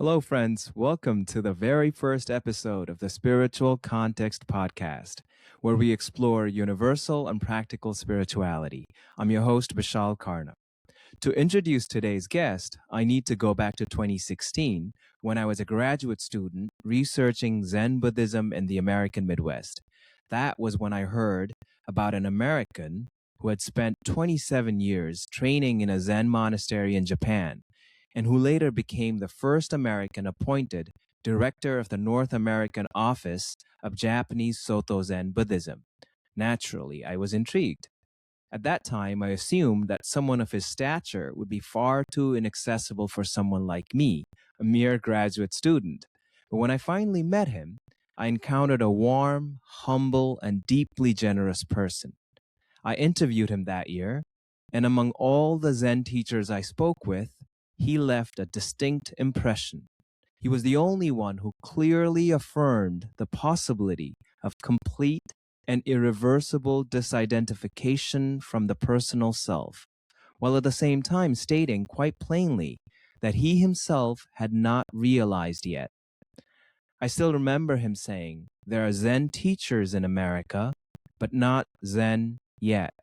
Hello, friends. Welcome to the very first episode of the Spiritual Context Podcast, where we explore universal and practical spirituality. I'm your host, Bishal Karna. To introduce today's guest, I need to go back to 2016 when I was a graduate student researching Zen Buddhism in the American Midwest. That was when I heard about an American who had spent 27 years training in a Zen monastery in Japan, and who later became the first American appointed director of the North American Office of Japanese Sōtō Zen Buddhism. Naturally, I was intrigued. At that time, I assumed that someone of his stature would be far too inaccessible for someone like me, a mere graduate student. But when I finally met him, I encountered a warm, humble, and deeply generous person. I interviewed him that year, and among all the Zen teachers I spoke with, he left a distinct impression. He was the only one who clearly affirmed the possibility of complete and irreversible disidentification from the personal self, while at the same time stating quite plainly that he himself had not realized yet. I still remember him saying, "There are Zen teachers in America, but not Zen yet."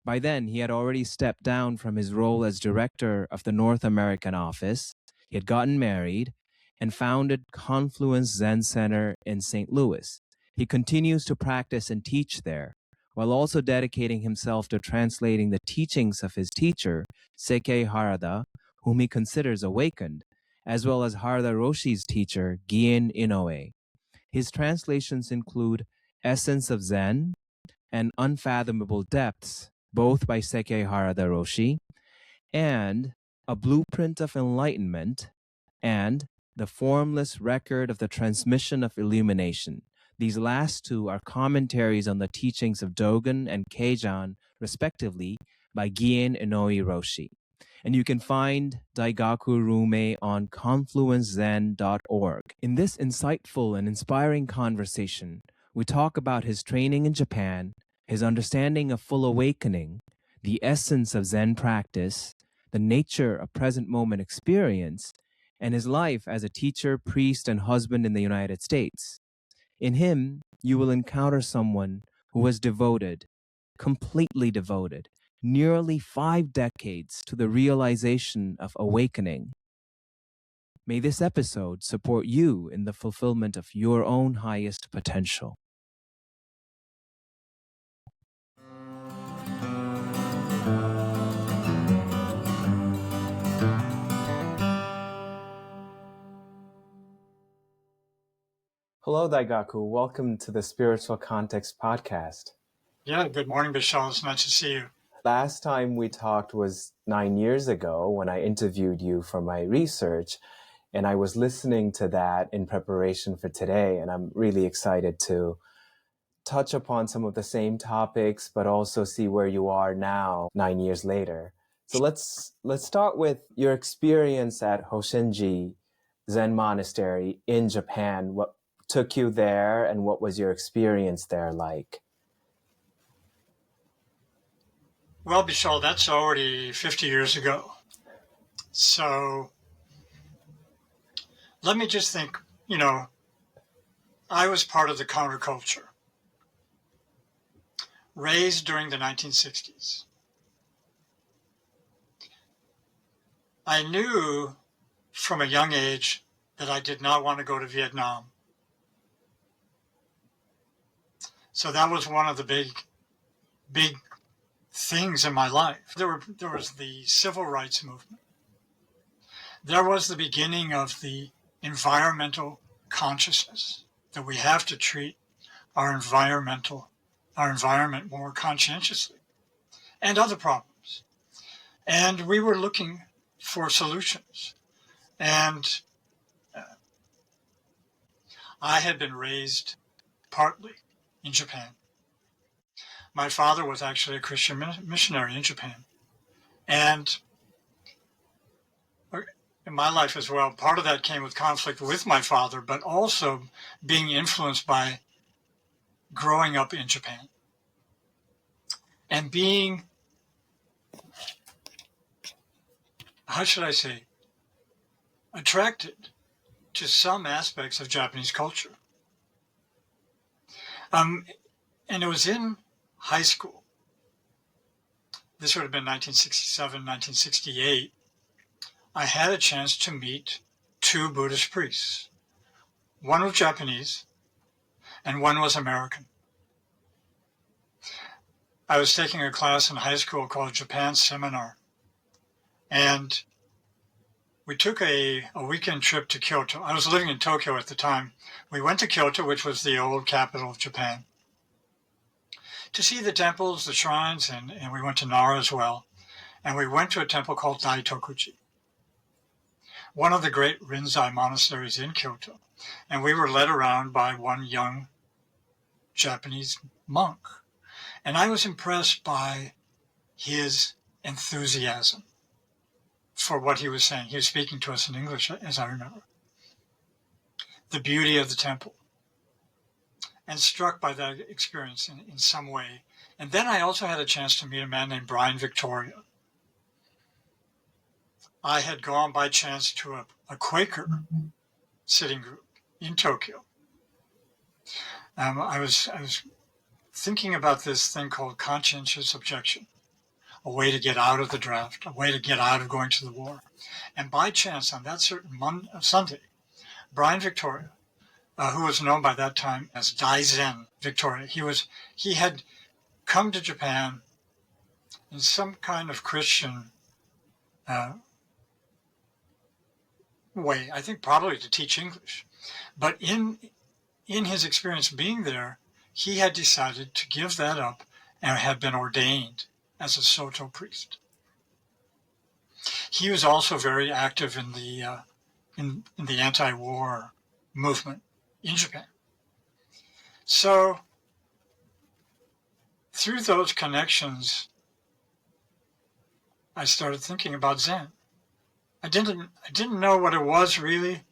By then, he had already stepped down from his role as director of the North American office. He had gotten married and founded Confluence Zen Center in St. Louis. He continues to practice and teach there, while also dedicating himself to translating the teachings of his teacher, Sekkei Harada, whom he considers awakened, as well as Harada Rōshi's teacher, Gien Rōshi. His translations include Essence of Zen and Unfathomable Depths, both by Sekkei Harada Rōshi, and A Blueprint of Enlightenment, and The Formless Record of the Transmission of Illumination. These last two are commentaries on the teachings of Dōgen and Keizan, respectively, by Gien Rōshi. And you can find Daigaku Rumme on confluencezen.org. In this insightful and inspiring conversation, we talk about his training in Japan, his understanding of full awakening, the essence of Zen practice, the nature of present moment experience, and his life as a teacher, priest, and husband in the United States. In him, you will encounter someone who was devoted, completely devoted, nearly 5 decades to the realization of awakening. May this episode support you in the fulfillment of your own highest potential. Hello, Daigaku. Welcome to the Spiritual Context Podcast. Yeah, good morning, Bishal. It's nice to see you. Last time we talked was 9 years ago when I interviewed you for my research, and I was listening to that in preparation for today, and I'm really excited to touch upon some of the same topics, but also see where you are now, 9 years later. So let's start with your experience at Hōshin-ji Zen Monastery in Japan. What took you there, and what was your experience there like? Well, Bishal, that's already 50 years ago. So let me just think, I was part of the counterculture, raised during the 1960s. I knew from a young age that I did not want to go to Vietnam. So that was one of the big things in my life. There was the civil rights movement. There was the beginning of the environmental consciousness, that we have to treat our environment more conscientiously, and other problems. And we were looking for solutions. And I had been raised partly in Japan. My father was actually a Christian missionary in Japan. And in my life as well, part of that came with conflict with my father, but also being influenced by growing up in Japan and being, how should I say, attracted to some aspects of Japanese culture. And it was in high school. This would have been 1967, 1968. I had a chance to meet two Buddhist priests. One was Japanese and one was American. I was taking a class in high school called Japan Seminar, and we took a weekend trip to Kyoto. I was living in Tokyo at the time. We went to Kyoto, which was the old capital of Japan, to see the temples, the shrines, and we went to Nara as well. And we went to a temple called Daitokuji, one of the great Rinzai monasteries in Kyoto. And we were led around by one young Japanese monk. And I was impressed by his enthusiasm for what he was saying. He was speaking to us in English, as I remember. The beauty of the temple. And struck by that experience in some way. And then I also had a chance to meet a man named Brian Victoria. I had gone by chance to a Quaker sitting group in Tokyo. I was thinking about this thing called conscientious objection, a way to get out of the draft, a way to get out of going to the war. And by chance, on that certain Sunday, Brian Victoria, who was known by that time as Zazen Victoria, he had come to Japan in some kind of Christian way, I think probably to teach English. But in his experience being there, he had decided to give that up and had been ordained as a Sōtō priest. He was also very active in the anti-war movement in Japan. So through those connections, I started thinking about Zen. I didn't know what it was really,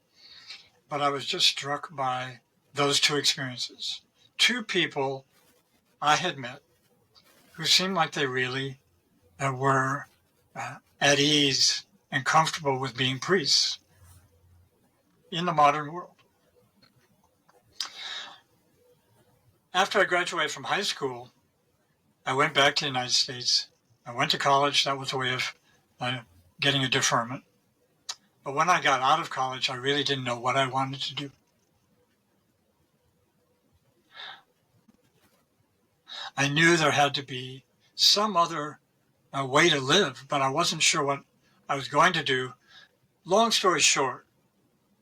but I was just struck by those two experiences. Two people I had met who seemed like they really were at ease and comfortable with being priests in the modern world. After I graduated from high school, I went back to the United States. I went to college. That was a way of getting a deferment. But when I got out of college, I really didn't know what I wanted to do. I knew there had to be some other way to live, but I wasn't sure what I was going to do. Long story short,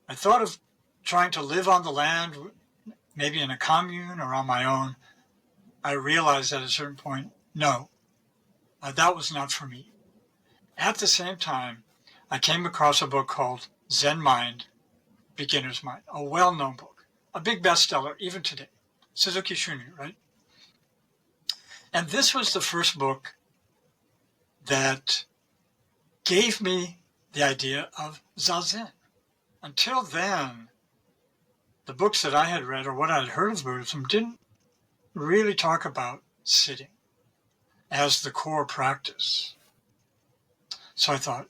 I thought of trying to live on the land, maybe in a commune or on my own. I realized at a certain point, no, that was not for me. At the same time, I came across a book called Zen Mind, Beginner's Mind, a well-known book, a big bestseller even today, Suzuki Shunryu, right? And this was the first book that gave me the idea of Zazen. Until then, the books that I had read or what I had heard of Buddhism didn't really talk about sitting as the core practice. So I thought,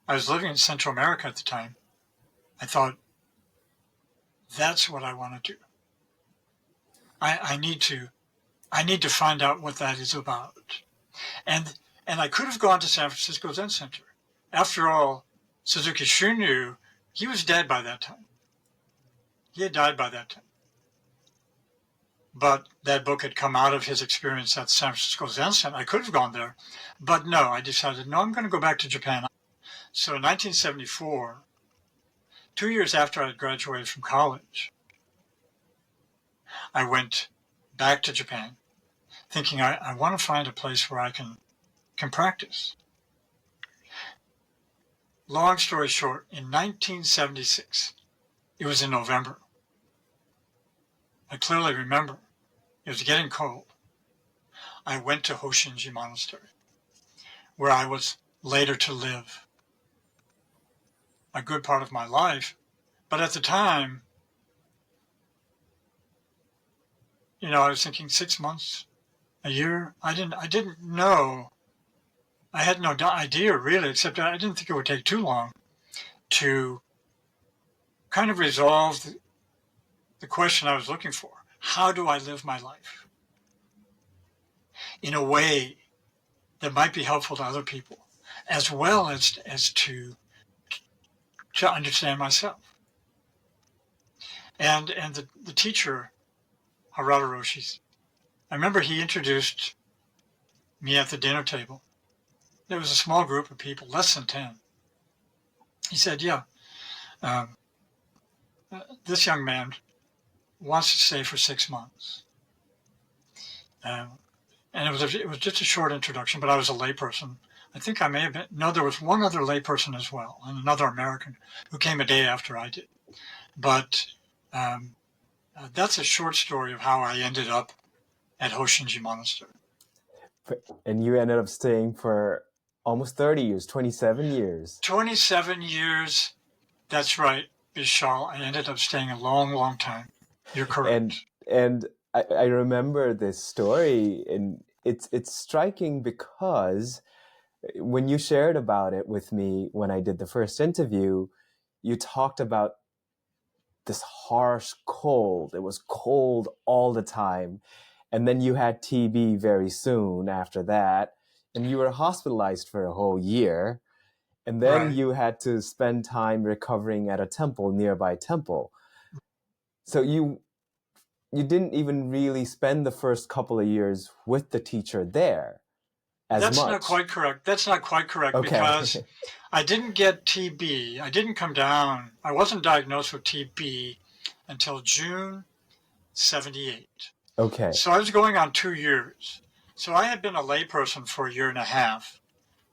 I was living in Central America at the time. I thought, that's what I want to do. I need to find out what that is about. And I could have gone to San Francisco Zen Center. After all, Suzuki Shunryu, he was dead by that time. He had died by that time. But that book had come out of his experience at San Francisco Zen Center. I could have gone there. But no, I decided, no, I'm going to go back to Japan. So in 1974, 2 years after I had graduated from college, I went back to Japan, thinking I want to find a place where I can practice. Long story short, in 1976, it was in November. I clearly remember it was getting cold. I went to Hōshin-ji Monastery, where I was later to live a good part of my life. But at the time, I was thinking 6 months, a year. I didn't know. I had no idea really, except I didn't think it would take too long. to kind of resolve the question I was looking for. How do I live my life in a way that might be helpful to other people, as well as to understand myself? And the teacher, Harada Rōshi, I remember he introduced me at the dinner table. There was a small group of people, less than 10. He said, yeah, this young man wants to stay for 6 months. And it was just a short introduction, but I was a layperson. I think I may have been, no, there was one other layperson as well, and another American who came a day after I did. But that's a short story of how I ended up at Hōshin-ji Monastery. And you ended up staying for almost 30 years, 27 years. 27 years. That's right, Bishal. I ended up staying a long, long time. You're correct. And I remember this story, and it's striking because when you shared about it with me when I did the first interview, you talked about this harsh cold. It was cold all the time. And then you had TB very soon after that, and you were hospitalized for a whole year. And then Right. you had to spend time recovering at a nearby temple. So you didn't even really spend the first couple of years with the teacher there as That's much. not quite correct. That's not quite correct, Okay. Because I didn't get TB. I didn't come down. I wasn't diagnosed with TB until June 78. Okay. So I was going on 2 years. So I had been a layperson for a year and a half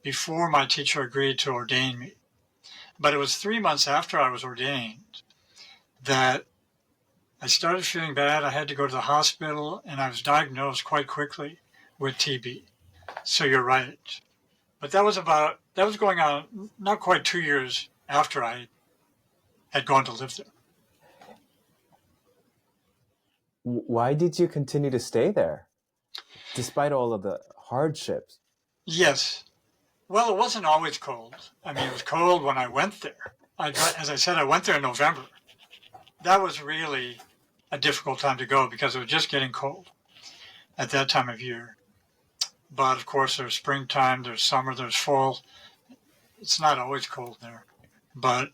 before my teacher agreed to ordain me. But it was 3 months after I was ordained that I started feeling bad. I had to go to the hospital, and I was diagnosed quite quickly with TB. So you're right. But that was going on not quite 2 years after I had gone to live there. Why did you continue to stay there, despite all of the hardships? Yes. Well, it wasn't always cold. I mean, it was cold when I went there. As I said, I went there in November. That was really a difficult time to go because it was just getting cold at that time of year. But of course, there's springtime, there's summer, there's fall. It's not always cold there. But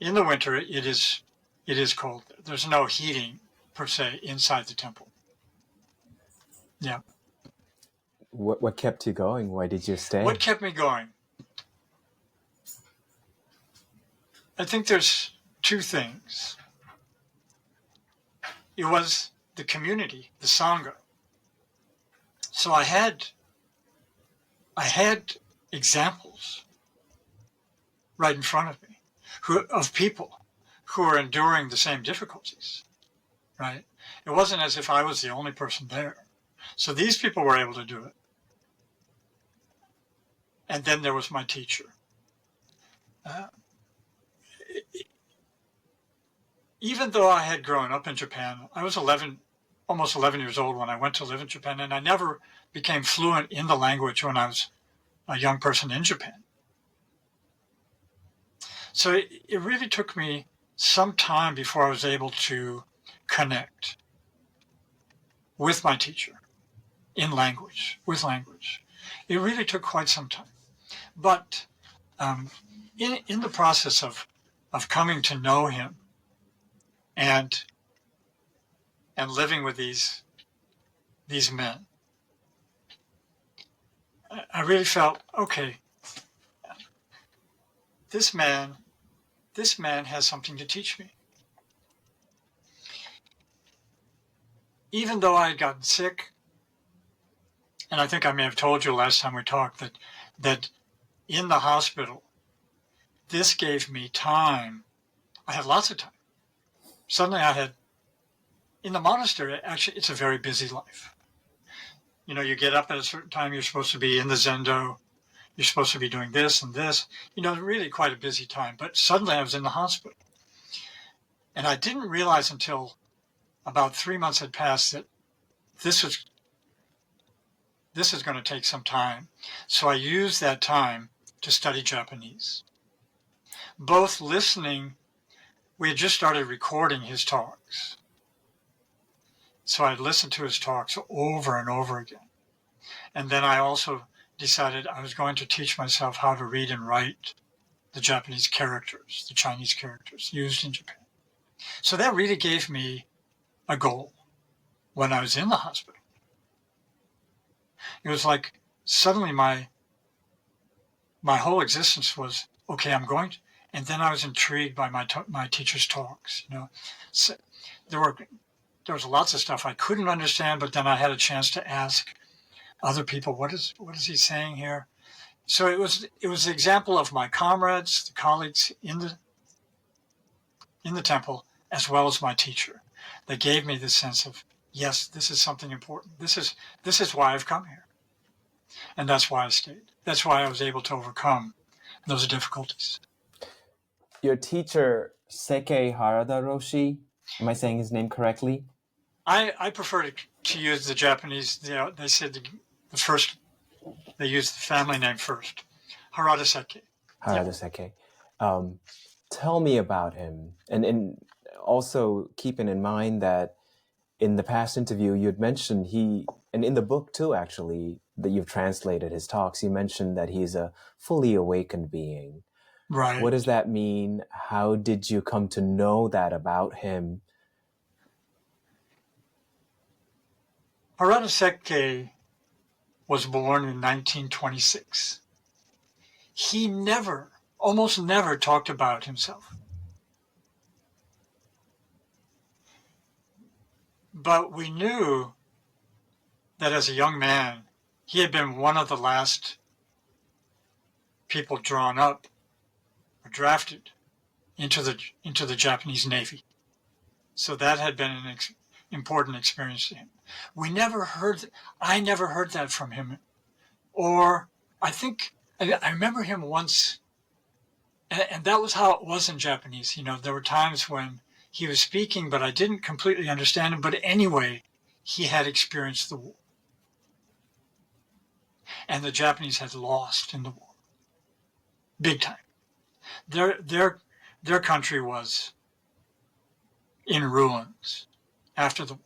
in the winter, it is cold. There's no heating, per se, inside the temple. Yeah. What kept you going? Why did you stay? What kept me going? I think there's two things. It was the community, the Sangha. So I had examples right in front of me of people who are enduring the same difficulties, right? It wasn't as if I was the only person there. So these people were able to do it. And then there was my teacher. Even though I had grown up in Japan, I was almost 11 years old when I went to live in Japan, and I never became fluent in the language when I was a young person in Japan. So it really took me some time before I was able to connect with my teacher with language. It really took quite some time. But in the process of coming to know him and living with these men, I really felt, okay, this man has something to teach me. Even though I had gotten sick, and I think I may have told you last time we talked that in the hospital, this gave me time. I had lots of time. Suddenly in the monastery, actually, it's a very busy life. You know, you get up at a certain time, you're supposed to be in the zendo, you're supposed to be doing this and this. You know, really quite a busy time. But suddenly I was in the hospital. And I didn't realize until about 3 months had passed that this is going to take some time. So I used that time to study Japanese. both listening. We had just started recording his talks. So I'd listened to his talks over and over again. And then I also decided I was going to teach myself how to read and write the Japanese characters, the Chinese characters used in Japan. So that really gave me a goal when I was in the hospital. It was like suddenly my whole existence was, okay, I'm going to, and then I was intrigued by my teacher's talks. So there was lots of stuff I couldn't understand, but then I had a chance to ask other people, what is he saying here? So it was the example of my comrades, the colleagues in the temple, as well as my teacher. They gave me this sense of, yes, this is something important. This is why I've come here. And that's why I stayed. That's why I was able to overcome those difficulties. Your teacher, Sekkei Harada Rōshi, am I saying his name correctly? I prefer to use the Japanese, they said they used the family name first. Harada Sekkei. Harada Sekkei. Tell me about him. And also keeping in mind that in the past interview, you had mentioned and in the book too, actually, that you've translated his talks, you mentioned that he's a fully awakened being. Right. What does that mean? How did you come to know that about him? Harada Sekkei was born in 1926. He almost never talked about himself. But we knew that as a young man, he had been one of the last people drawn up or drafted into the Japanese Navy. So that had been an important experience to him. I never heard that from him. Or I remember him once, and that was how it was in Japanese. There were times when he was speaking, but I didn't completely understand him. But anyway, he had experienced the war. And the Japanese had lost in the war. Big time. Their country was in ruins after the war.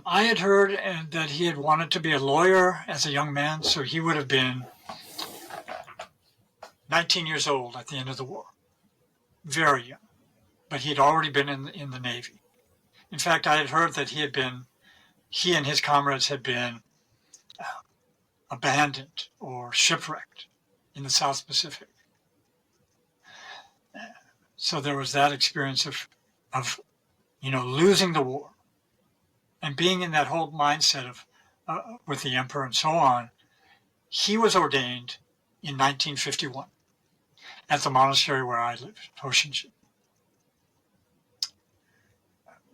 I had heard that he had wanted to be a lawyer as a young man, so he would have been 19 years old at the end of the war. Very young. But he had already been in the Navy. In fact, I had heard that he and his comrades had been abandoned or shipwrecked in the South Pacific. So there was that experience of losing the war and being in that whole mindset of with the emperor and so on. He was ordained in 1951 at the monastery where I lived, Hōshin-ji.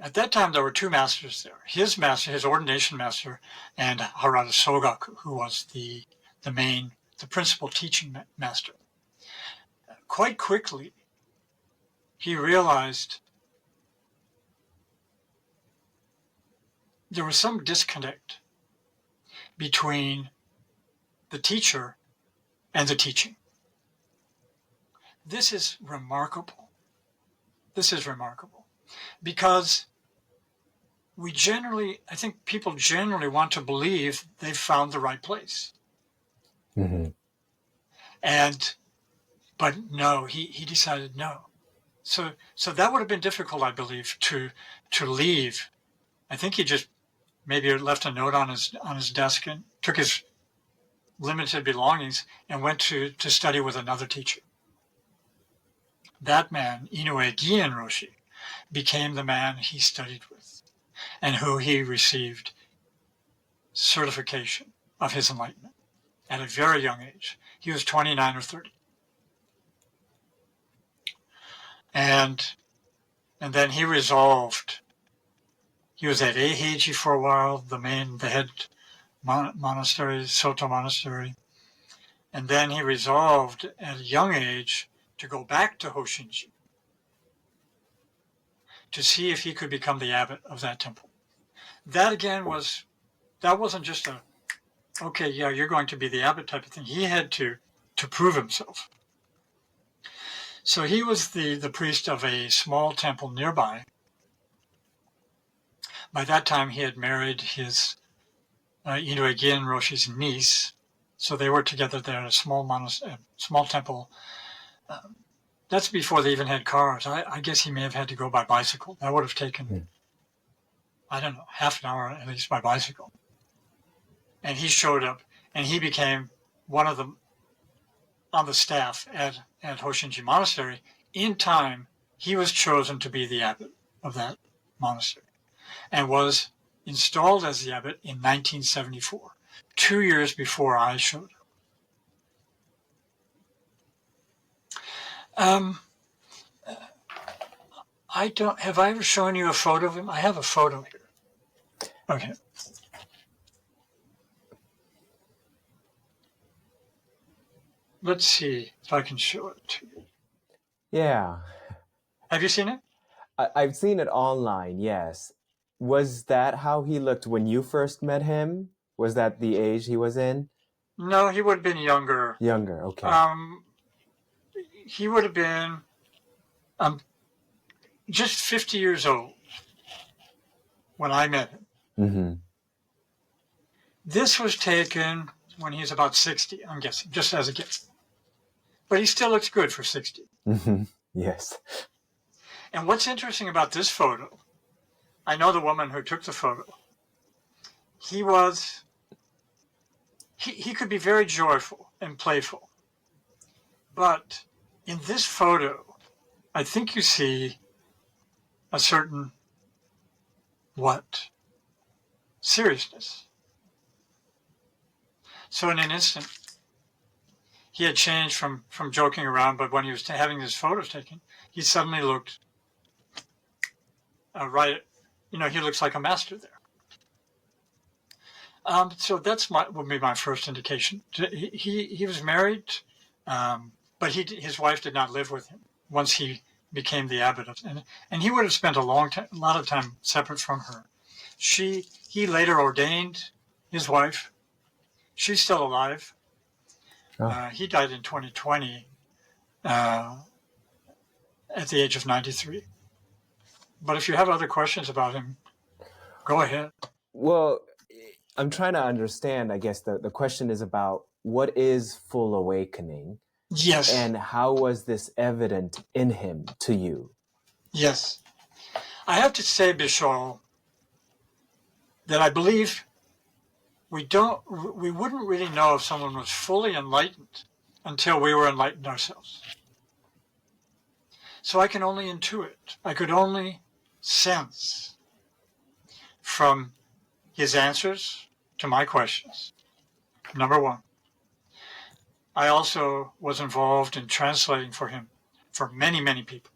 At that time, there were two masters there. His master, his ordination master, and Harada Sogaku, who was the principal teaching master. Quite quickly, he realized there was some disconnect between the teacher and the teaching. This is remarkable. Because I think people generally want to believe they've found the right place. Mm-hmm. But no, he decided no. So that would have been difficult, I believe, to leave. I think he just maybe left a note on his desk and took his limited belongings and went to study with another teacher. That man, Inoue Gien Rōshi, became the man he studied with and who he received certification of his enlightenment at a very young age. He was 29 or 30. And then he resolved. He was at Eiheiji for a while, the head monastery, Sōtō Monastery. And then he resolved at a young age to go back to Hōshin-ji to see if he could become the abbot of that temple. That again wasn't just okay, yeah, you're going to be the abbot type of thing. He had to prove himself. So he was the priest of a small temple nearby. By that time, he had married his Gien Rōshi's niece, so they were together there at a small temple. That's before they even had cars. I guess he may have had to go by bicycle. That would have taken, I don't know, half an hour at least by bicycle. And he showed up, and he became one of them on the staff at Hōshin-ji Monastery. In time, he was chosen to be the abbot of that monastery and was installed as the abbot in 1974, 2 years before I showed up. Have I ever shown you a photo of him? I have a photo here. Okay. Let's see if I can show it to you. Yeah. Have you seen it? I've seen it online, yes. Was that how he looked when you first met him? Was that the age he was in? No, he would have been younger. Younger, okay. He would have been just 50 years old when I met him. Mm-hmm. This was taken when he was about 60, I'm guessing, just as a gift. But he still looks good for 60. Mm-hmm. Yes. And what's interesting about this photo, I know the woman who took the photo. He could be very joyful and playful. But in this photo, I think you see a certain, seriousness. So in an instant, he had changed from joking around, but when he was having his photos taken, he suddenly looked he looks like a master there. So that's would be my first indication. He was married, but his wife did not live with him once he became the abbot and he would have spent a lot of time separate from her. He later ordained his wife. She's still alive. Oh. He died in 2020 at the age of 93. But if you have other questions about him, go ahead. Well, I'm trying to understand, I guess the question is about what is full awakening? Yes. And how was this evident in him to you? Yes. I have to say, Bishal, that I believe we wouldn't really know if someone was fully enlightened until we were enlightened ourselves. So I can only intuit. I could only sense from his answers to my questions. Number one. I also was involved in translating for him for many, many people.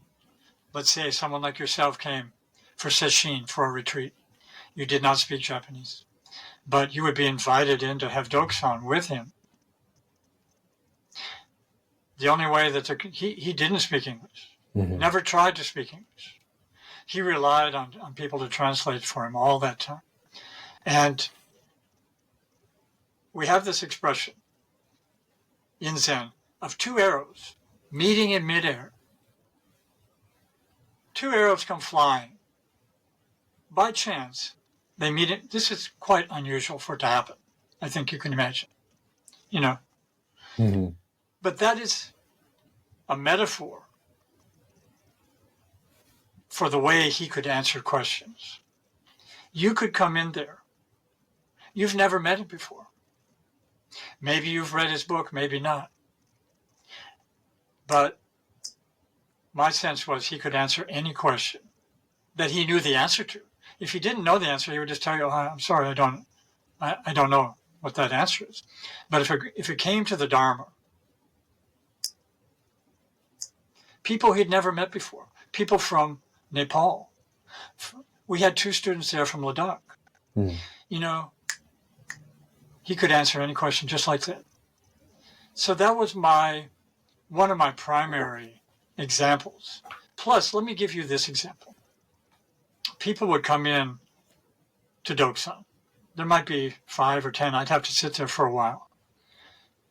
Let's say someone like yourself came for sesshin, for a retreat. You did not speak Japanese, but you would be invited in to have Dokusan with him. The only way that he didn't speak English, never tried to speak English. He relied on people to translate for him all that time. And we have this expression in Zen of two arrows meeting in midair. Two arrows come flying. By chance, they meet. This is quite unusual for it to happen. I think you can imagine. Mm-hmm. But that is a metaphor for the way he could answer questions. You could come in there. You've never met him before. Maybe you've read his book, maybe not. But my sense was he could answer any question that he knew the answer to. If he didn't know the answer, he would just tell you, I'm sorry, I don't know what that answer is. But if it came to the Dharma, people he'd never met before, people from Nepal. We had 2 students there from Ladakh. He could answer any question just like that. So that was one of my primary examples. Plus, let me give you this example. People would come in to Dokusan. There might be 5 or 10. I'd have to sit there for a while.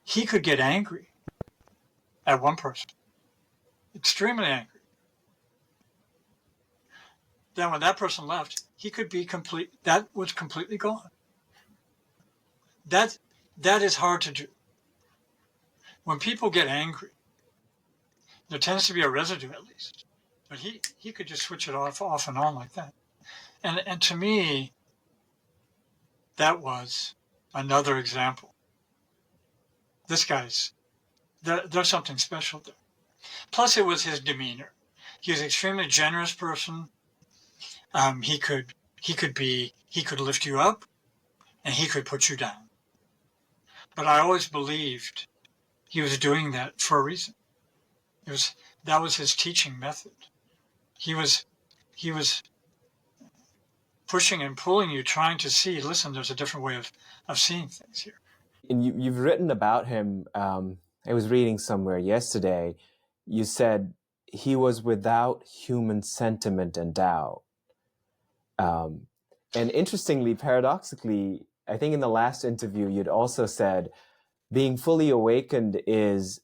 He could get angry at one person. extremely angry. Then when that person left, he could be that was completely gone. That is hard to do. When people get angry, there tends to be a residue at least. But he could just switch it off and on like that. And to me, that was another example. This guy's, there's something special there. Plus it was his demeanor. He was an extremely generous person. He could lift you up and he could put you down. But I always believed he was doing that for a reason. That was his teaching method. He was pushing and pulling you, trying to see, listen, there's a different way of seeing things here. And you've written about him. I was reading somewhere yesterday. You said he was without human sentiment and doubt. And interestingly, paradoxically, I think in the last interview, you'd also said being fully awakened is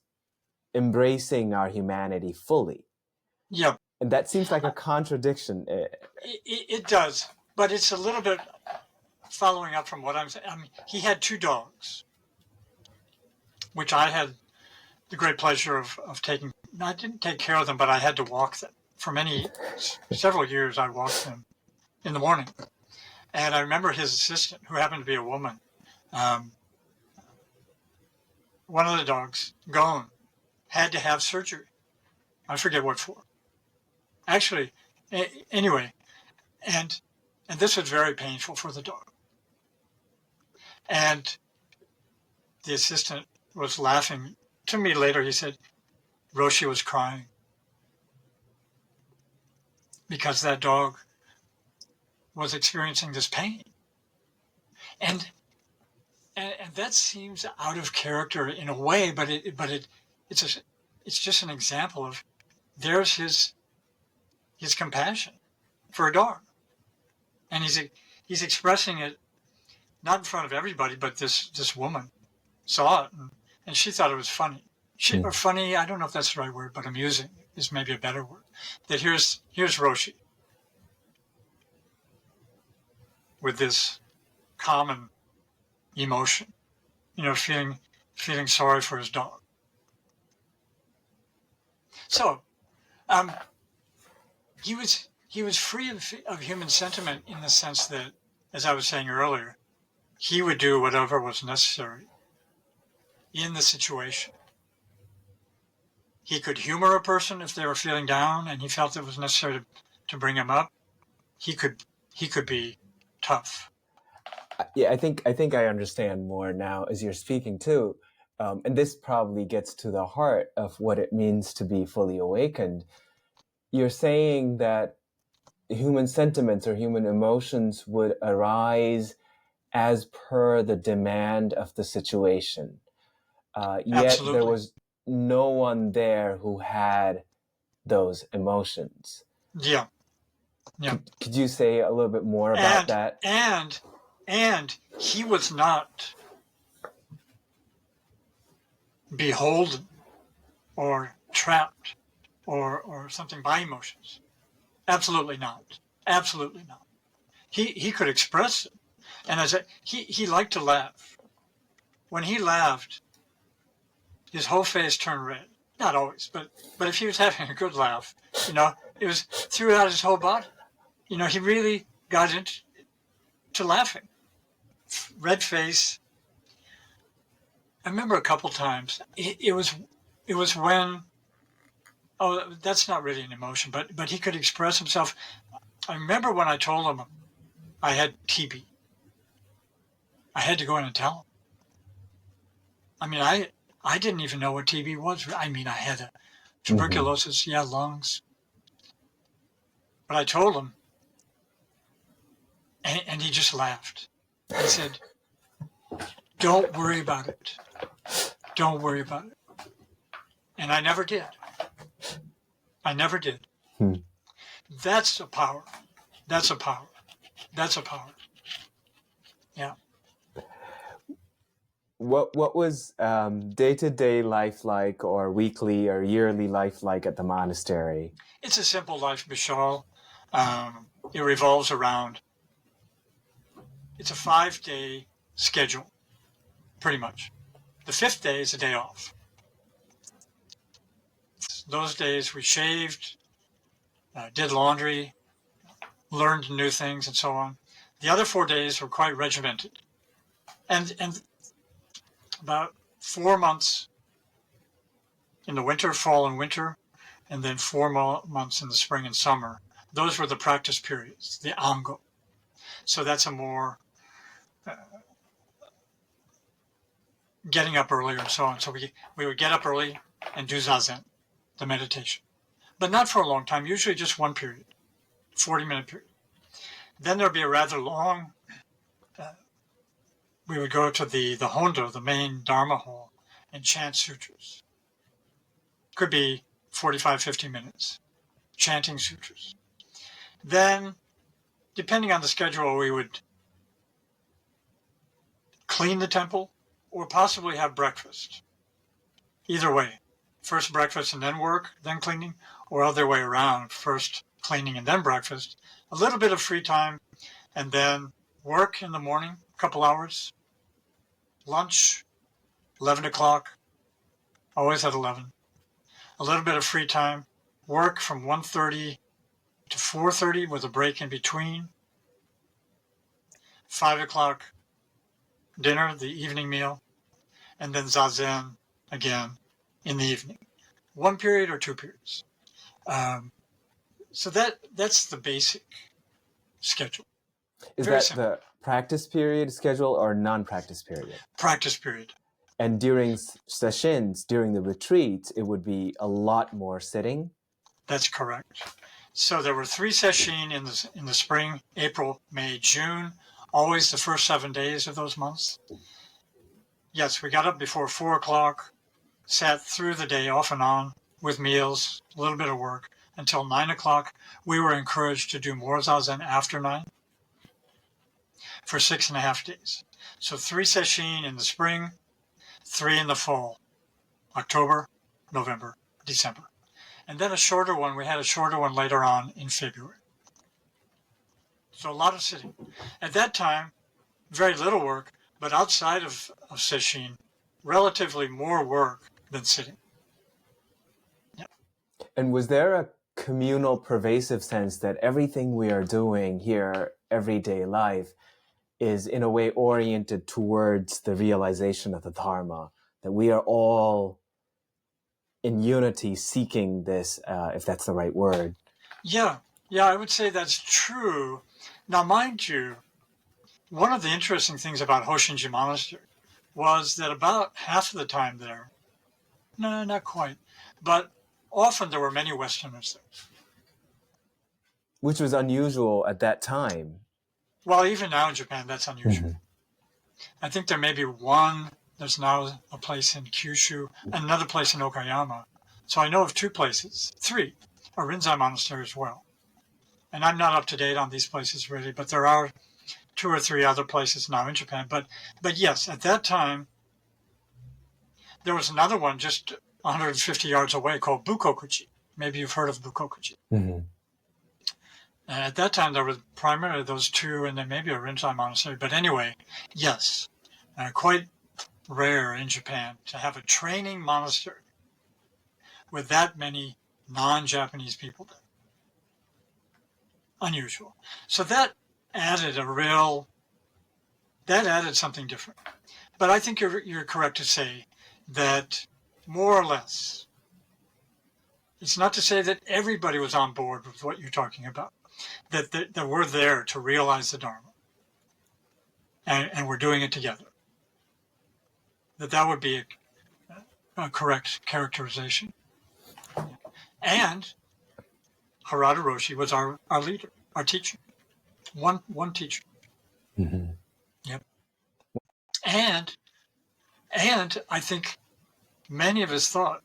embracing our humanity fully. Yeah. And that seems like a contradiction. It does, but it's a little bit following up from what I'm saying. I mean, he had 2 dogs, which I had the great pleasure of taking. I didn't take care of them, but I had to walk them. For several years, I walked them in the morning. And I remember his assistant, who happened to be a woman, one of the dogs, Gon, had to have surgery. I forget what for. Actually, anyway, and this was very painful for the dog. And the assistant was laughing. To me later, he said, Roshi was crying because that dog was experiencing this pain. And that seems out of character in a way, but it's just an example of there's his compassion for a dog, and he's expressing it not in front of everybody, but this woman saw it and she thought it was funny. Or funny, I don't know if that's the right word, but amusing is maybe a better word. That here's Roshi with this common emotion, feeling sorry for his dog. So, he was free of human sentiment in the sense that, as I was saying earlier, he would do whatever was necessary in the situation. He could humor a person if they were feeling down and he felt it was necessary to bring them up. He could be tough. Yeah, I think I understand more now as you're speaking too. And this probably gets to the heart of what it means to be fully awakened. You're saying that human sentiments or human emotions would arise as per the demand of the situation. Yet Absolutely. There was no one there who had those emotions. Yeah. Could you say a little bit more about that? And he was not beholden or trapped or something by emotions. Absolutely not. Absolutely not. He could express it. And he liked to laugh. When he laughed, his whole face turned red. Not always, but if he was having a good laugh, it was throughout his whole body. He really got into laughing. Red face. I remember a couple times. It was when. Oh, that's not really an emotion, but he could express himself. I remember when I told him I had TB. I had to go in and tell him. I mean, I didn't even know what TB was. I mean, I had a tuberculosis, lungs. But I told him, and he just laughed. He said, "Don't worry about it. Don't worry about it." And I never did. I never did. That's a power. That's a power. That's a power. Yeah. What was day-to-day life like, or weekly or yearly life like at the monastery? It's a simple life, Bishal. It revolves around, it's a 5-day schedule, pretty much. The 5th day is a day off. Those days we shaved, did laundry, learned new things, and so on. The other 4 days were quite regimented. And about 4 months in the winter, fall and winter, and then 4 months in the spring and summer. Those were the practice periods, the ango. So that's a more getting up earlier and so on. So we would get up early and do Zazen, the meditation. But not for a long time, usually just one period, 40-minute period. Then there'd be a rather long, we would go to the Hondo, the main Dharma hall, and chant sutras. Could be 45, 50 minutes, chanting sutras. Then, depending on the schedule, we would clean the temple or possibly have breakfast. Either way, first breakfast and then work, then cleaning, or other way around, first cleaning and then breakfast. A little bit of free time, and then work in the morning, a couple hours. Lunch, 11 o'clock, always at 11. A little bit of free time, work from 1:30 to 4:30 with a break in between. 5 o'clock, dinner, the evening meal, and then Zazen again in the evening. 1 period or 2 periods. So that's the basic schedule. Is Very that simple. the practice period schedule or non-practice period? Practice period. And during sessions, during the retreats, it would be a lot more sitting? That's correct. So there were 3 session in the spring, April, May, June, always the first 7 days of those months. Yes, we got up before 4 o'clock, sat through the day off and on with meals, a little bit of work, until 9 o'clock. We were encouraged to do more Zazen after 9 for 6.5 days. So 3 session in the spring, 3 in the fall, October, November, December. And then a shorter one, we had a shorter one later on in February. So a lot of sitting. At that time, very little work, but outside of sesshin, relatively more work than sitting. Yeah. And was there a communal pervasive sense that everything we are doing here, everyday life, is in a way oriented towards the realization of the Dharma, that we are all in unity seeking this, if that's the right word? Yeah, I would say that's true. Now, mind you, one of the interesting things about Hōshin-ji Monastery was that about half of the time there, no, not quite, but often there were many Westerners there. Which was unusual at that time. Well, even now in Japan, that's unusual. Mm-hmm. I think there may be one, there's now a place in Kyushu, and another place in Okayama. So I know of 2 places, 3, a Rinzai monastery as well. And I'm not up to date on these places really, but there are 2 or 3 other places now in Japan. But yes, at that time, there was another one just 150 yards away called Bukokuji. Maybe you've heard of Bukokuji. Mm-hmm. And at that time, there were primarily those 2, and then maybe a Rinzai monastery. But anyway, yes, quite rare in Japan to have a training monastery with that many non-Japanese people there. Unusual. So that added something different. But I think you're correct to say that more or less, it's not to say that everybody was on board with what you're talking about, that we're there to realize the Dharma, and we're doing it together. That would be a correct characterization. And Harada Rōshi was our leader, our teacher, one teacher. Mm-hmm. Yep. And I think many of us thought,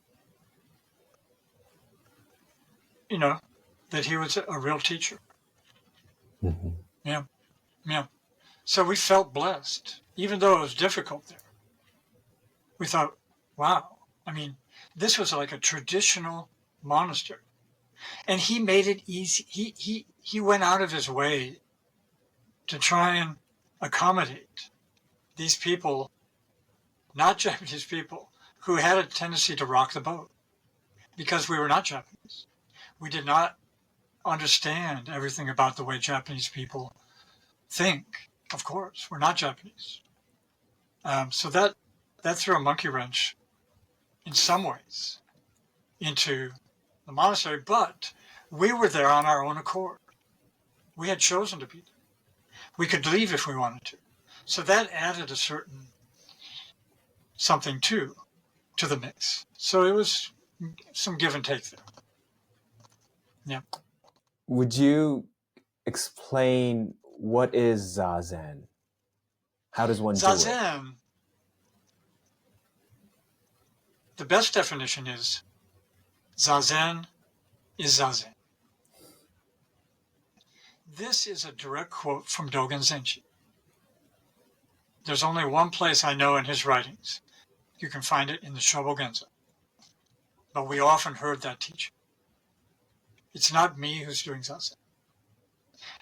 that he was a real teacher. Mm-hmm. Yeah. So we felt blessed, even though it was difficult there. we thought, wow, I mean, this was like a traditional monastery. And he made it easy. He went out of his way to try and accommodate these people, not Japanese people, who had a tendency to rock the boat because we were not Japanese. We did not understand everything about the way Japanese people think. Of course, we're not Japanese. So that threw a monkey wrench in some ways into the monastery, but we were there on our own accord. We had chosen to be there. We could leave if we wanted to. So that added a certain something to the mix. So it was some give and take there. Yeah. Would you explain what is Zazen? How does one do it? Zazen, the best definition is Zazen is Zazen. This is a direct quote from Dōgen Zenji. There's only one place I know in his writings. You can find it in the Shobogenzo. But we often heard that teaching. It's not me who's doing Zazen.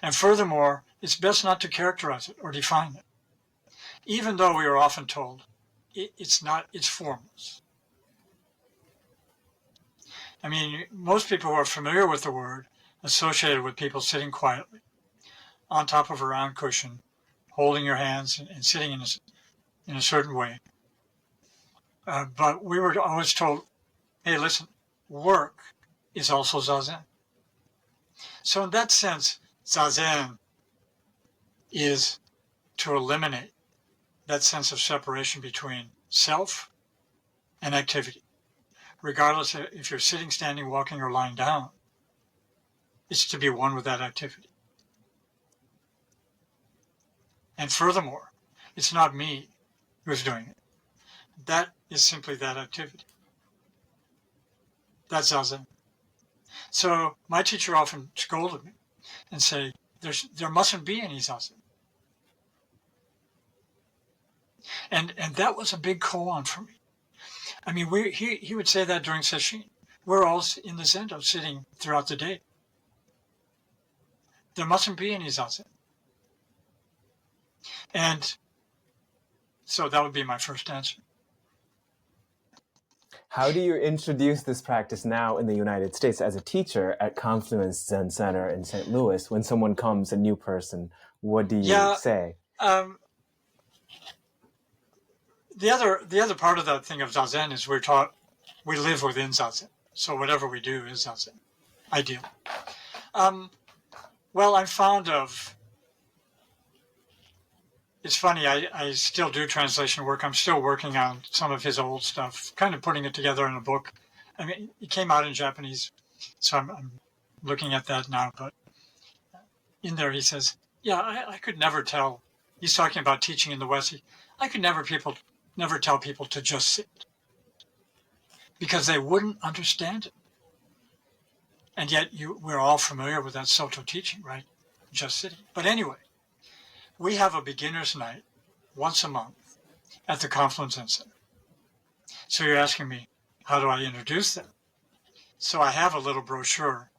And furthermore, it's best not to characterize it or define it. Even though we are often told it's formless. I mean, most people who are familiar with the word associated with people sitting quietly on top of a round cushion, holding your hands and sitting in a certain way. But we were always told, hey, listen, work is also Zazen. So in that sense, Zazen is to eliminate that sense of separation between self and activity. Regardless if you're sitting, standing, walking, or lying down, it's to be one with that activity. And furthermore, it's not me who's doing it. That is simply that activity. That's Zazen. So my teacher often scolded me and say, there mustn't be any Zazen. And that was a big koan for me. I mean, he would say that during sesshin. We're all in the zendo sitting throughout the day. There mustn't be any Zazen. And so that would be my first answer. How do you introduce this practice now in the United States as a teacher at Confluence Zen Center in St. Louis? When someone comes, a new person, what do you say? The other part of that thing of Zazen is we're taught we live within Zazen. So whatever we do is Zazen, ideal. Well, I'm fond of, it's funny, I still do translation work. I'm still working on some of his old stuff, kind of putting it together in a book. I mean, it came out in Japanese, so I'm looking at that now. But in there he says, yeah, I could never tell. He's talking about teaching in the West. I could never tell people to just sit because they wouldn't understand it. And yet we're all familiar with that Sōtō teaching, right? Just sitting. But anyway, we have a beginner's night once a month at the Confluence Zen Center. So you're asking me, how do I introduce them? So I have a little brochure.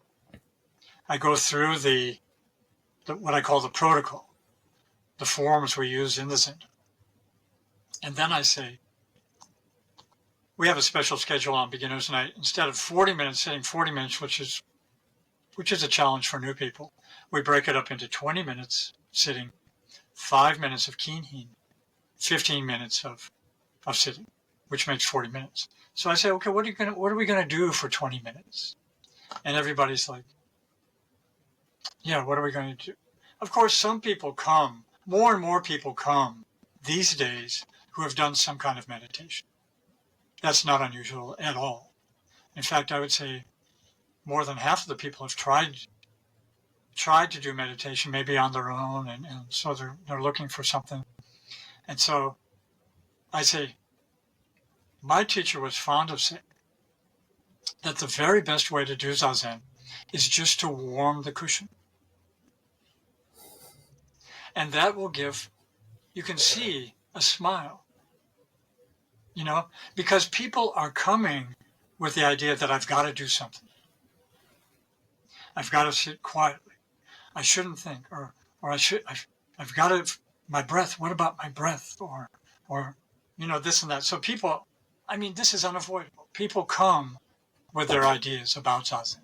I go through the what I call the protocol, the forms we use in the center. And then I say, we have a special schedule on beginner's night. Instead of 40 minutes, sitting 40 minutes, which is a challenge for new people, we break it up into 20 minutes sitting, 5 minutes of kinhin, 15 minutes of sitting, which makes 40 minutes. So I say, okay, what are we gonna do for 20 minutes? And everybody's like, yeah, what are we going to do? Of course, some people come, more and more people come these days who have done some kind of meditation. That's not unusual at all. In fact, I would say more than half of the people have tried to do meditation, maybe on their own, and so they're looking for something. And so I say, my teacher was fond of saying that the very best way to do Zazen is just to warm the cushion. And that will give, you can see a smile because people are coming with the idea that I've got to do something. I've got to sit quietly. I shouldn't think, or I've got to, my breath, what about my breath? Or, this and that. So people, this is unavoidable. People come with their ideas about Zazen.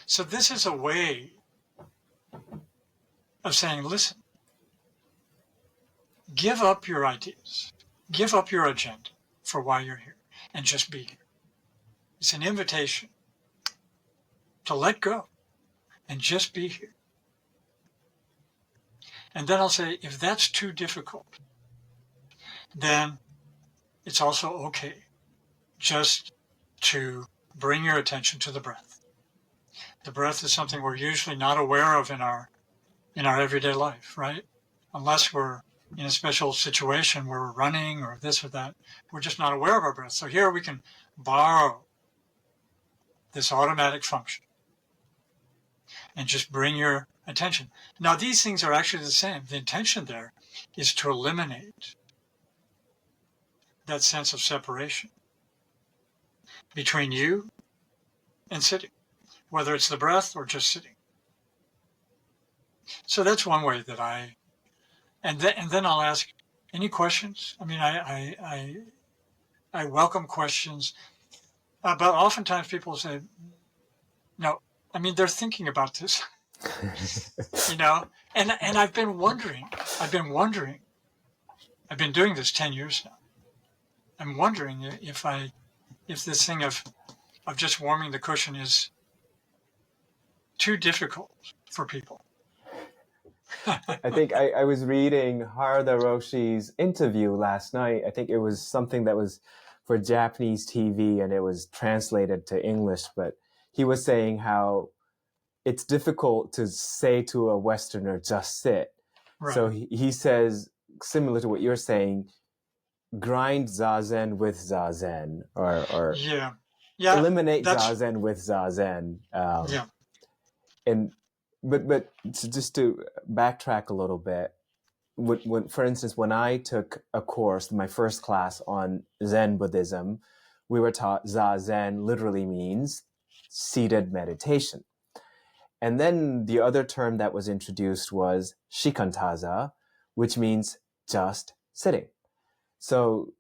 So this is a way of saying, listen, give up your ideas, give up your agenda for why you're here, and just be here. It's an invitation to let go and just be here. And then I'll say, if that's too difficult, then it's also okay just to bring your attention to the breath. The breath is something we're usually not aware of in our everyday life, right? Unless we're in a special situation where we're running or this or that, we're just not aware of our breath. So here we can borrow this automatic function and just bring your attention. Now, these things are actually the same. The intention there is to eliminate that sense of separation between you and sitting, whether it's the breath or just sitting. So that's one way that and then I'll ask any questions. I welcome questions, but oftentimes people say, no, they're thinking about this, and I've been wondering, I've been doing this 10 years now. I'm wondering if this thing of just warming the cushion is too difficult for people. I think I was reading Harada Rōshi's interview last night. I think it was something that was for Japanese TV and it was translated to English, but he was saying how it's difficult to say to a Westerner, just sit. Right. So he says, similar to what you're saying, grind Zazen with Zazen, or eliminate Zazen with Zazen. But just to backtrack a little bit, for instance, when I took a course, my first class on Zen Buddhism, we were taught Zazen literally means seated meditation. And then the other term that was introduced was shikantaza, which means just sitting. So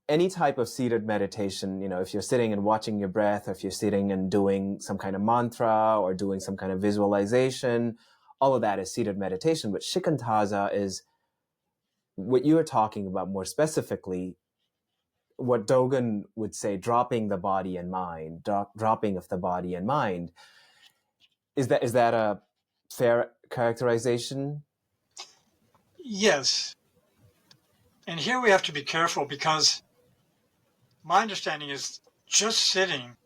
any type of seated meditation, if you're sitting and watching your breath, or if you're sitting and doing some kind of mantra or doing some kind of visualization, all of that is seated meditation. But shikantaza is what you were talking about more specifically, what Dōgen would say, dropping the body and mind, dropping of the body and mind. Is that a fair characterization? Yes. And here we have to be careful, because my understanding is just sitting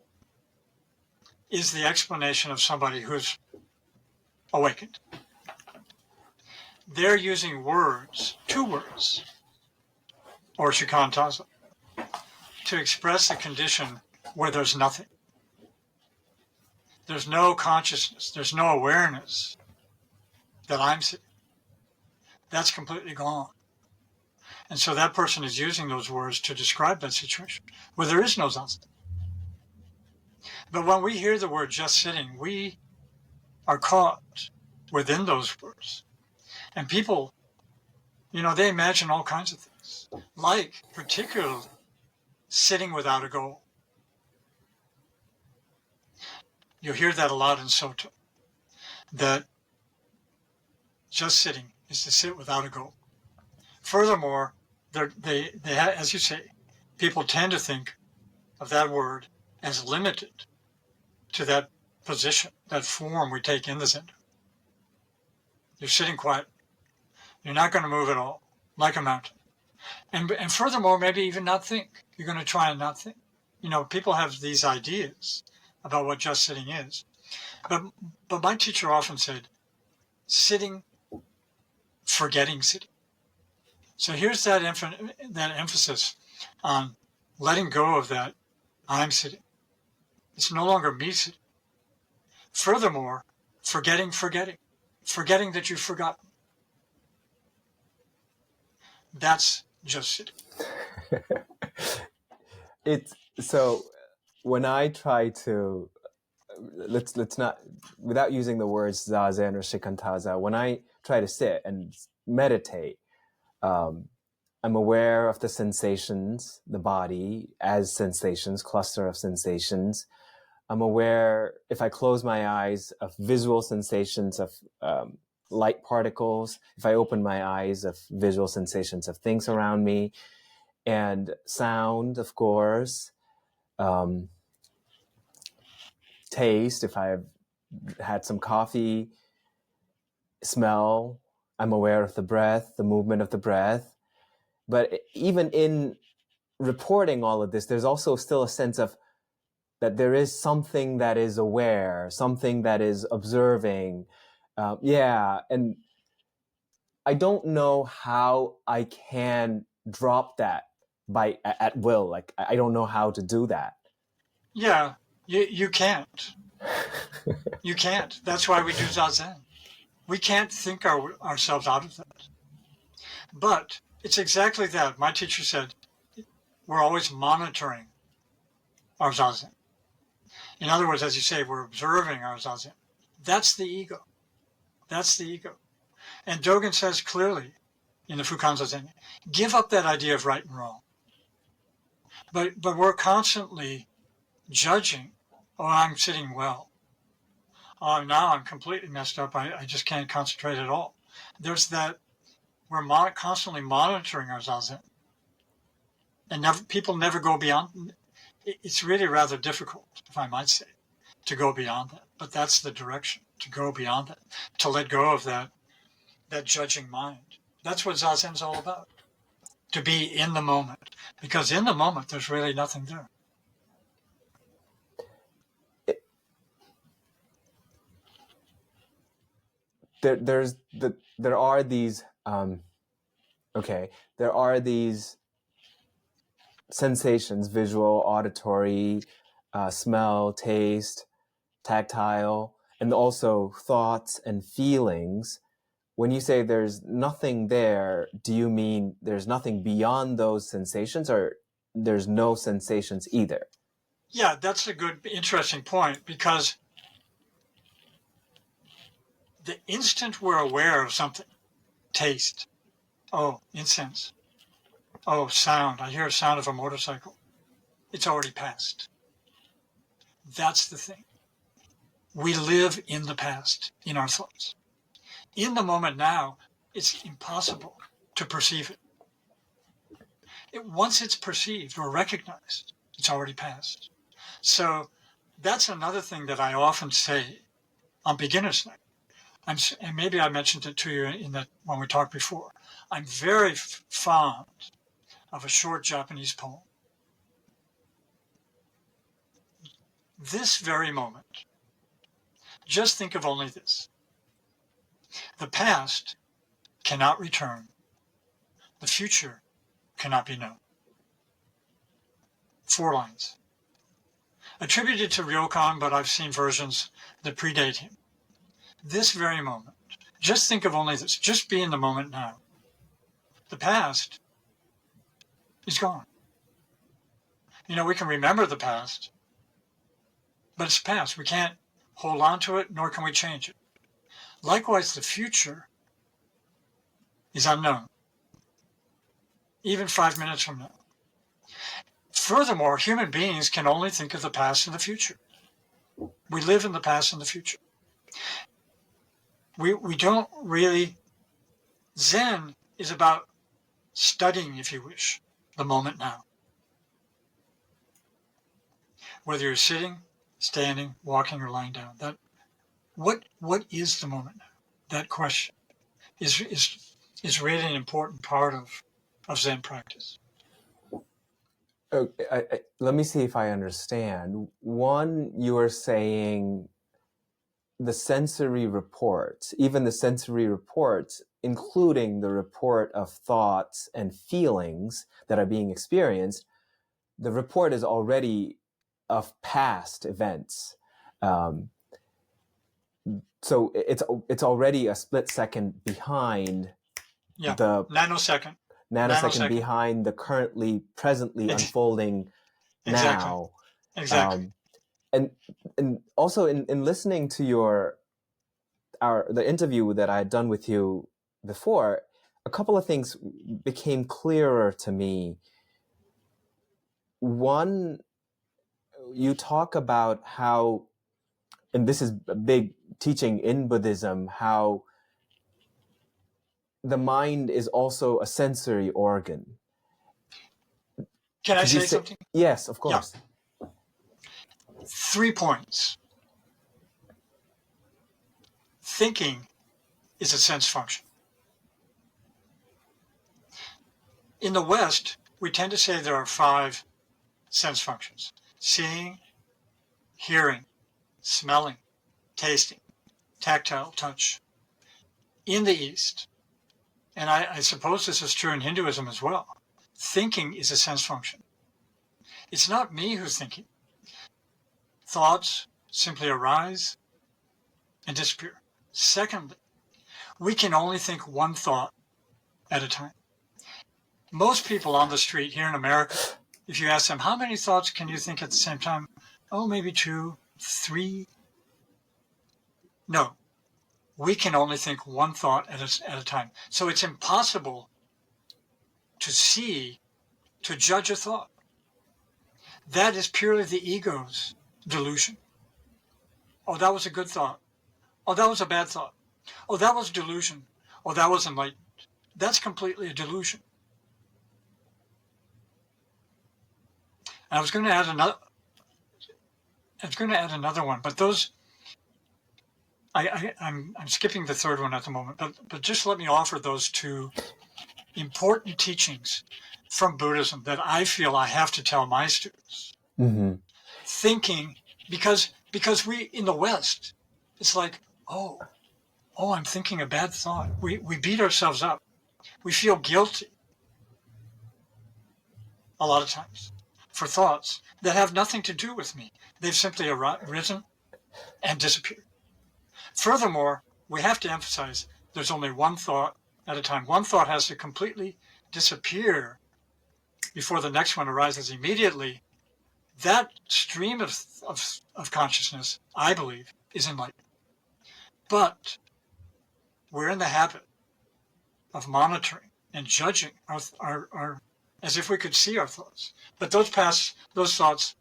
is the explanation of somebody who's awakened. They're using words, 2 words, or shikantaza, to express a condition where there's nothing. There's no consciousness, there's no awareness that I'm sitting. That's completely gone. And so that person is using those words to describe that situation where there is no Zazen. But when we hear the word just sitting, we are caught within those words. And people, they imagine all kinds of things, like particularly sitting without a goal. You'll hear that a lot in Sōtō, that just sitting is to sit without a goal. Furthermore, they as you say, people tend to think of that word as limited to that position, that form we take in the Zen. You're sitting quiet. You're not going to move at all, like a mountain. And furthermore, maybe even not think. You're going to try and not think. People have these ideas about what just sitting is. But my teacher often said, sitting, forgetting sitting. So here's that emphasis on letting go of that I'm sitting. It's no longer me sitting. Furthermore, forgetting that you've forgotten. That's just sitting. It's so when I try to let's not, without using the words zazen or shikantaza, when I try to sit and meditate, I'm aware of the sensations, the body as sensations, cluster of sensations. I'm aware, if I close my eyes, of visual sensations of light particles. If I open my eyes, of visual sensations of things around me, and sound, of course. Taste, if I've had some coffee. Smell, I'm aware of the breath, the movement of the breath. But even in reporting all of this, there's also still a sense of that there is something that is aware, something that is observing. And I don't know how I can drop that at will. Like, I don't know how to do that. Yeah, you can't. You can't. That's why we do Zazen. We can't think ourselves out of that. But it's exactly that. My teacher said, we're always monitoring our Zazen. In other words, as you say, we're observing our Zazen. That's the ego. That's the ego. And Dōgen says clearly in the Fukan Zazen, give up that idea of right and wrong. But we're constantly judging. Oh, I'm sitting well. Oh, now I'm completely messed up. I just can't concentrate at all. There's that, we're constantly monitoring our Zazen. And people never go beyond. It's really rather difficult, if I might say, to go beyond that. But that's the direction, to go beyond that, to let go of that judging mind. That's what Zazen's all about, to be in the moment. Because in the moment, there's really nothing there. There are these sensations, visual, auditory, smell, taste, tactile, and also thoughts and feelings. When you say there's nothing there, do you mean there's nothing beyond those sensations, or there's no sensations either? Yeah, that's a good, interesting point, because the instant we're aware of something, taste, oh, incense, oh, sound, I hear a sound of a motorcycle, it's already passed. That's the thing. We live in the past, in our thoughts. In the moment now, it's impossible to perceive it. Once it's perceived or recognized, it's already passed. So that's another thing that I often say on beginner's night. And maybe I mentioned it to you when we talked before. I'm very fond of a short Japanese poem. This very moment, just think of only this. The past cannot return. The future cannot be known. 4 lines. Attributed to Ryokan, but I've seen versions that predate him. This very moment, just think of only this. Just be in the moment now. The past is gone. We can remember the past, but it's past. We can't hold on to it, nor can we change it. Likewise, the future is unknown, even 5 minutes from now. Furthermore, human beings can only think of the past and the future. We live in the past and the future. We don't really. Zen is about studying, if you wish, the moment now. Whether you're sitting, standing, walking, or lying down, what is the moment now? That question is really an important part of Zen practice. Okay, let me see if I understand. One, you are saying the sensory reports, even the sensory reports, including the report of thoughts and feelings that are being experienced, the report is already of past events. So it's already a split second behind the nanosecond. nanosecond behind the presently unfolding exactly. now. Exactly. And also in listening to the interview that I had done with you before, a couple of things became clearer to me. One, you talk about how, and this is a big teaching in Buddhism, how the mind is also a sensory organ. Can I say something? Yes, of course. Yeah. 3 points. Thinking is a sense function. In the West, we tend to say there are 5 sense functions: seeing, hearing, smelling, tasting, tactile, touch. In the East, and I suppose this is true in Hinduism as well, thinking is a sense function. It's not me who's thinking. Thoughts simply arise and disappear. Secondly, we can only think one thought at a time. Most people on the street here in America, if you ask them, how many thoughts can you think at the same time? Oh, maybe 2, 3. No, we can only think one thought at a time. So it's impossible to judge a thought. That is purely the ego's delusion. Oh, that was a good thought. Oh, that was a bad thought. Oh, that was delusion. Oh, that was enlightenment. That's completely a delusion. And I was going to add another one, but those, I'm skipping the third one at the moment, but just let me offer those 2 important teachings from Buddhism that I feel I have to tell my students. Mm-hmm. Thinking, because we, in the West, it's like, oh, I'm thinking a bad thought. We beat ourselves up. We feel guilty a lot of times for thoughts that have nothing to do with me. They've simply arisen and disappeared. Furthermore, we have to emphasize there's only one thought at a time. One thought has to completely disappear before the next one arises immediately. That stream of consciousness, I believe, is enlightenment. But we're in the habit of monitoring and judging our as if we could see our thoughts. But those thoughts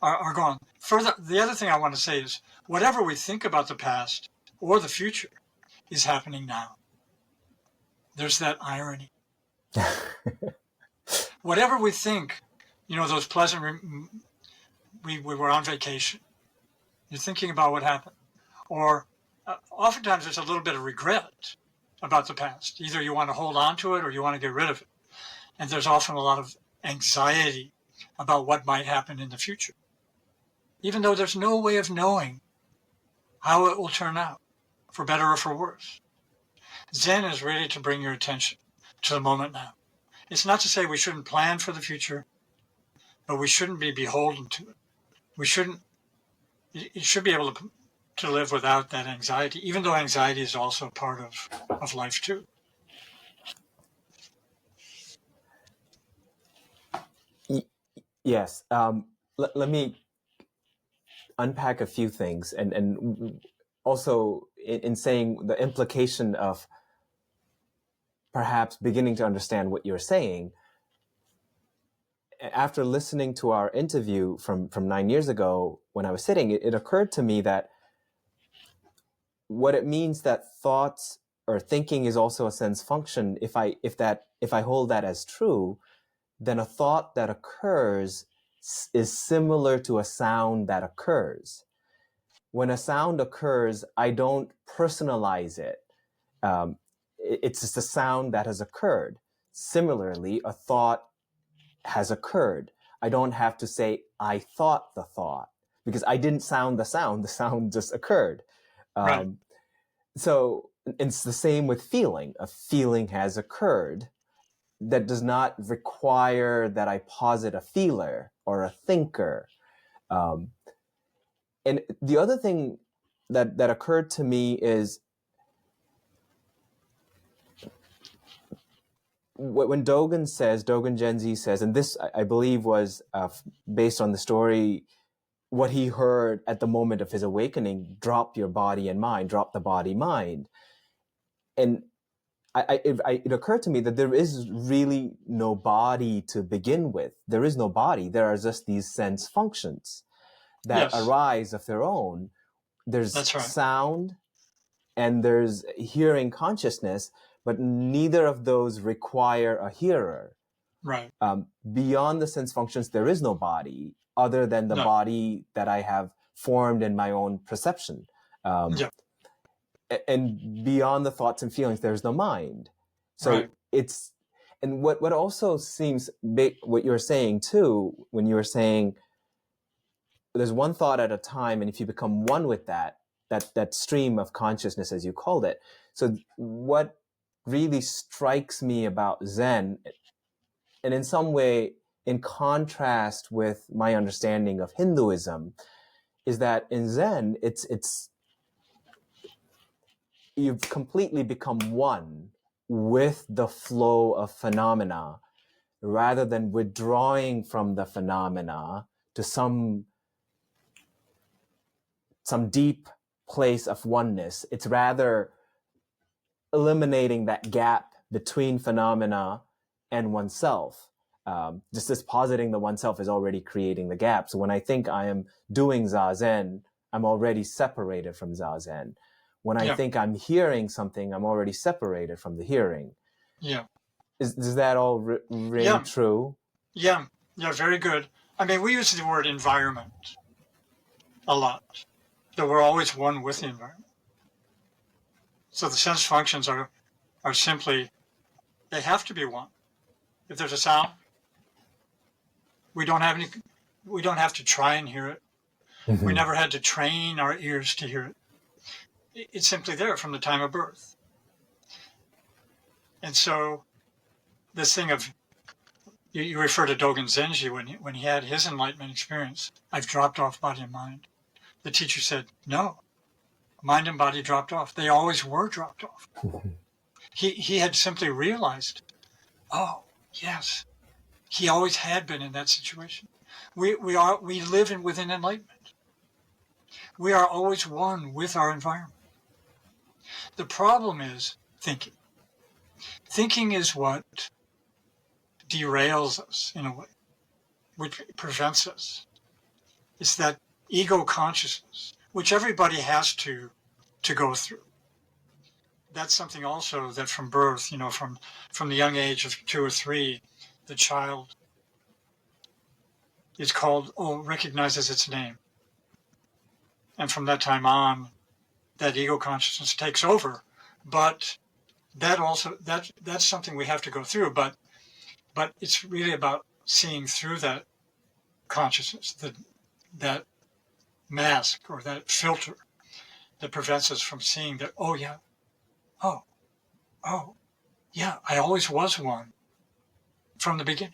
are gone. Further, the other thing I want to say is, whatever we think about the past or the future is happening now. There's that irony. Whatever we think, those pleasant, we were on vacation. You're thinking about what happened. Or oftentimes there's a little bit of regret about the past. Either you want to hold on to it or you want to get rid of it. And there's often a lot of anxiety about what might happen in the future, even though there's no way of knowing how it will turn out, for better or for worse. Zen is ready to bring your attention to the moment now. It's not to say we shouldn't plan for the future, but we shouldn't be beholden to it. You should be able to live without that anxiety, even though anxiety is also part of life too. Yes. Let me unpack a few things, and also in saying the implication of perhaps beginning to understand what you're saying. After listening to our interview from 9 years ago, when I was sitting, it occurred to me that what it means that thoughts or thinking is also a sense function. If I hold that as true, then a thought that occurs is similar to a sound that occurs. When a sound occurs, I don't personalize it. It's just a sound that has occurred. Similarly, a thought has occurred. I don't have to say, I thought the thought, because I didn't sound the sound just occurred. Right. So it's the same with feeling. A feeling has occurred. That does not require that I posit a feeler or a thinker. And the other thing that occurred to me is when Dogen Genji says, and this I believe was based on the story, what he heard at the moment of his awakening, drop your body and mind, drop the body mind. And it occurred to me that there is really no body to begin with. There is no body. There are just these sense functions that arise of their own. There's sound and there's hearing consciousness, but neither of those require a hearer. Right. Beyond the sense functions, there is no body other than the body that I have formed in my own perception. And beyond the thoughts and feelings, there's no mind. So it's, and what also seems big, what you're saying too, when you were saying there's one thought at a time, and if you become one with that stream of consciousness, as you called it. So what really strikes me about Zen, and in some way in contrast with my understanding of Hinduism, is that in Zen, it's you've completely become one with the flow of phenomena rather than withdrawing from the phenomena to some deep place of oneness. It's rather eliminating that gap between phenomena and oneself. Just as positing the oneself is already creating the gap. So when I think I am doing Zazen, I'm already separated from Zazen. When I think I'm hearing something, I'm already separated from the hearing. Yeah. Is that all really true? Yeah, very good. I mean, we use the word environment a lot. So we're always one with the environment. So the sense functions are simply, they have to be one. If there's a sound, we don't have to try and hear it. Mm-hmm. We never had to train our ears to hear it. It's simply there from the time of birth. And so this thing of, you refer to Dogen Zenji when he had his enlightenment experience, I've dropped off body and mind. The teacher said, no, mind and body dropped off. They always were dropped off. He had simply realized, oh, yes, he always had been in that situation. We live within enlightenment. We are always one with our environment. The problem is thinking. Thinking is what derails us in a way, which prevents us. It's that ego consciousness, which everybody has to go through. That's something also that from birth, from the young age of 2 or 3, the child is recognizes its name. And from that time on, that ego consciousness takes over. But that's something we have to go through. But it's really about seeing through that consciousness, that mask or that filter that prevents us from seeing that, oh yeah, I always was one from the beginning.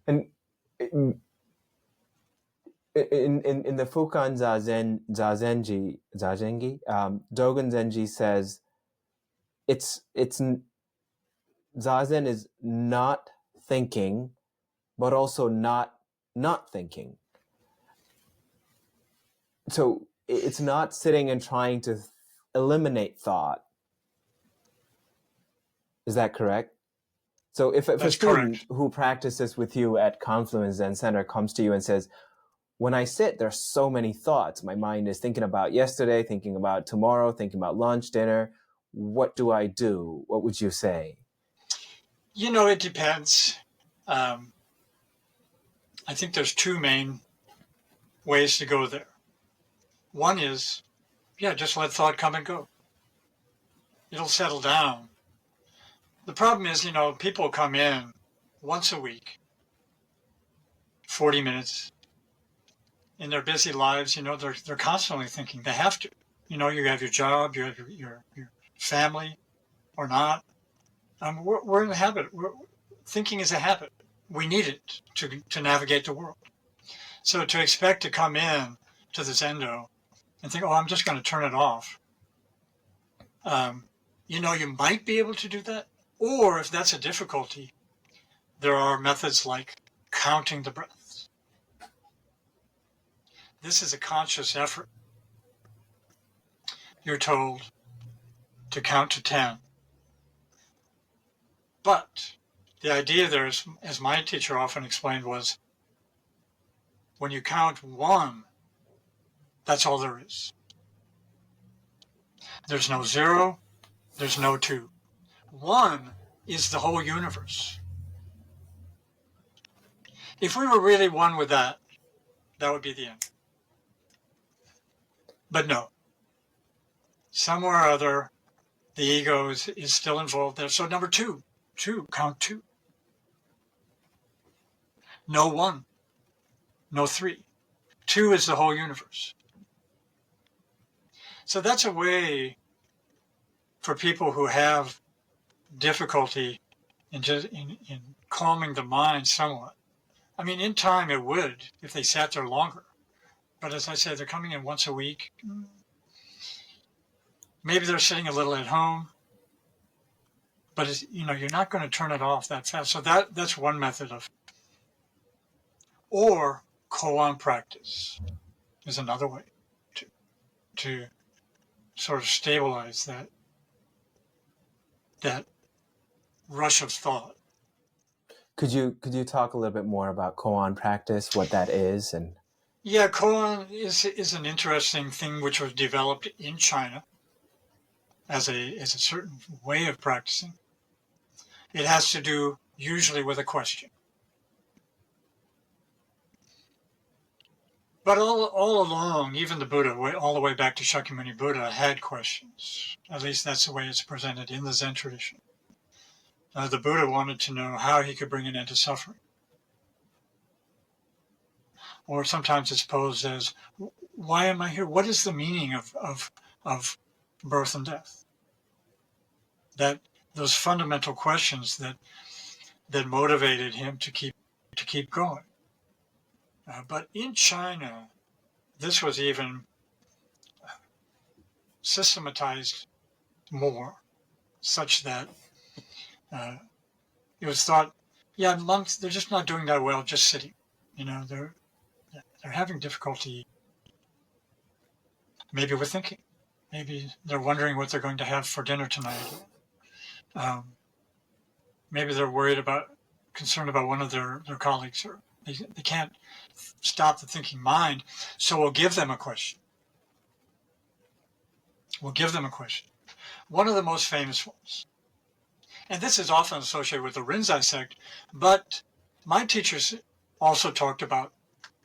And in the Fukan Zazengi, Dogen Zenji says it's Zazen is not thinking, but also not thinking. So it's not sitting and trying to eliminate thought. Is that correct? So if a student who practices with you at Confluence Zen Center comes to you and says, when I sit, there's so many thoughts. My mind is thinking about yesterday, thinking about tomorrow, thinking about lunch, dinner. What do I do? What would you say? It depends. I think there's 2 main ways to go there. One is, just let thought come and go. It'll settle down. The problem is, people come in once a week, 40 minutes. In their busy lives, they're constantly thinking. They have to. You have your job, you have your family, or not. We're in the habit. Thinking is a habit. We need it to navigate the world. So to expect to come in to the Zendo and think, I'm just going to turn it off. you might be able to do that. Or if that's a difficulty, there are methods like counting the breaths. This is a conscious effort. You're told to count to 10. But the idea there is, as my teacher often explained, was when you count 1, that's all there is. There's no 0, there's no 2. 1 is the whole universe. If we were really one with that, that would be the end. But no. Somewhere or other, the ego is still involved there. So number 2, count 2. No 1, no 3. 2 is the whole universe. So that's a way for people who have difficulty in calming the mind somewhat. I mean, in time it would if they sat there longer. But as I said, they're coming in once a week. Maybe they're sitting a little at home. But you're not going to turn it off that fast. So that's one method of. Or Koan Practice is another way to sort of stabilize that rush of thought. Could you talk a little bit more about Koan Practice, what that is? And yeah, Koan is an interesting thing which was developed in China as a certain way of practicing. It has to do usually with a question. But all along, even the Buddha, all the way back to Shakyamuni Buddha, had questions. At least that's the way it's presented in the Zen tradition. The Buddha wanted to know how he could bring an end to suffering. Or sometimes it's posed as, why am I here? What is the meaning of birth and death? That those fundamental questions that motivated him to keep going. But in China, this was even systematized more, such that it was thought, yeah, monks, they're just not doing that well just sitting. They're having difficulty maybe with thinking. Maybe they're wondering what they're going to have for dinner tonight. Maybe they're concerned about one of their colleagues, or they can't stop the thinking mind, so we'll give them a question. One of the most famous ones. And this is often associated with the Rinzai sect, but my teachers also talked about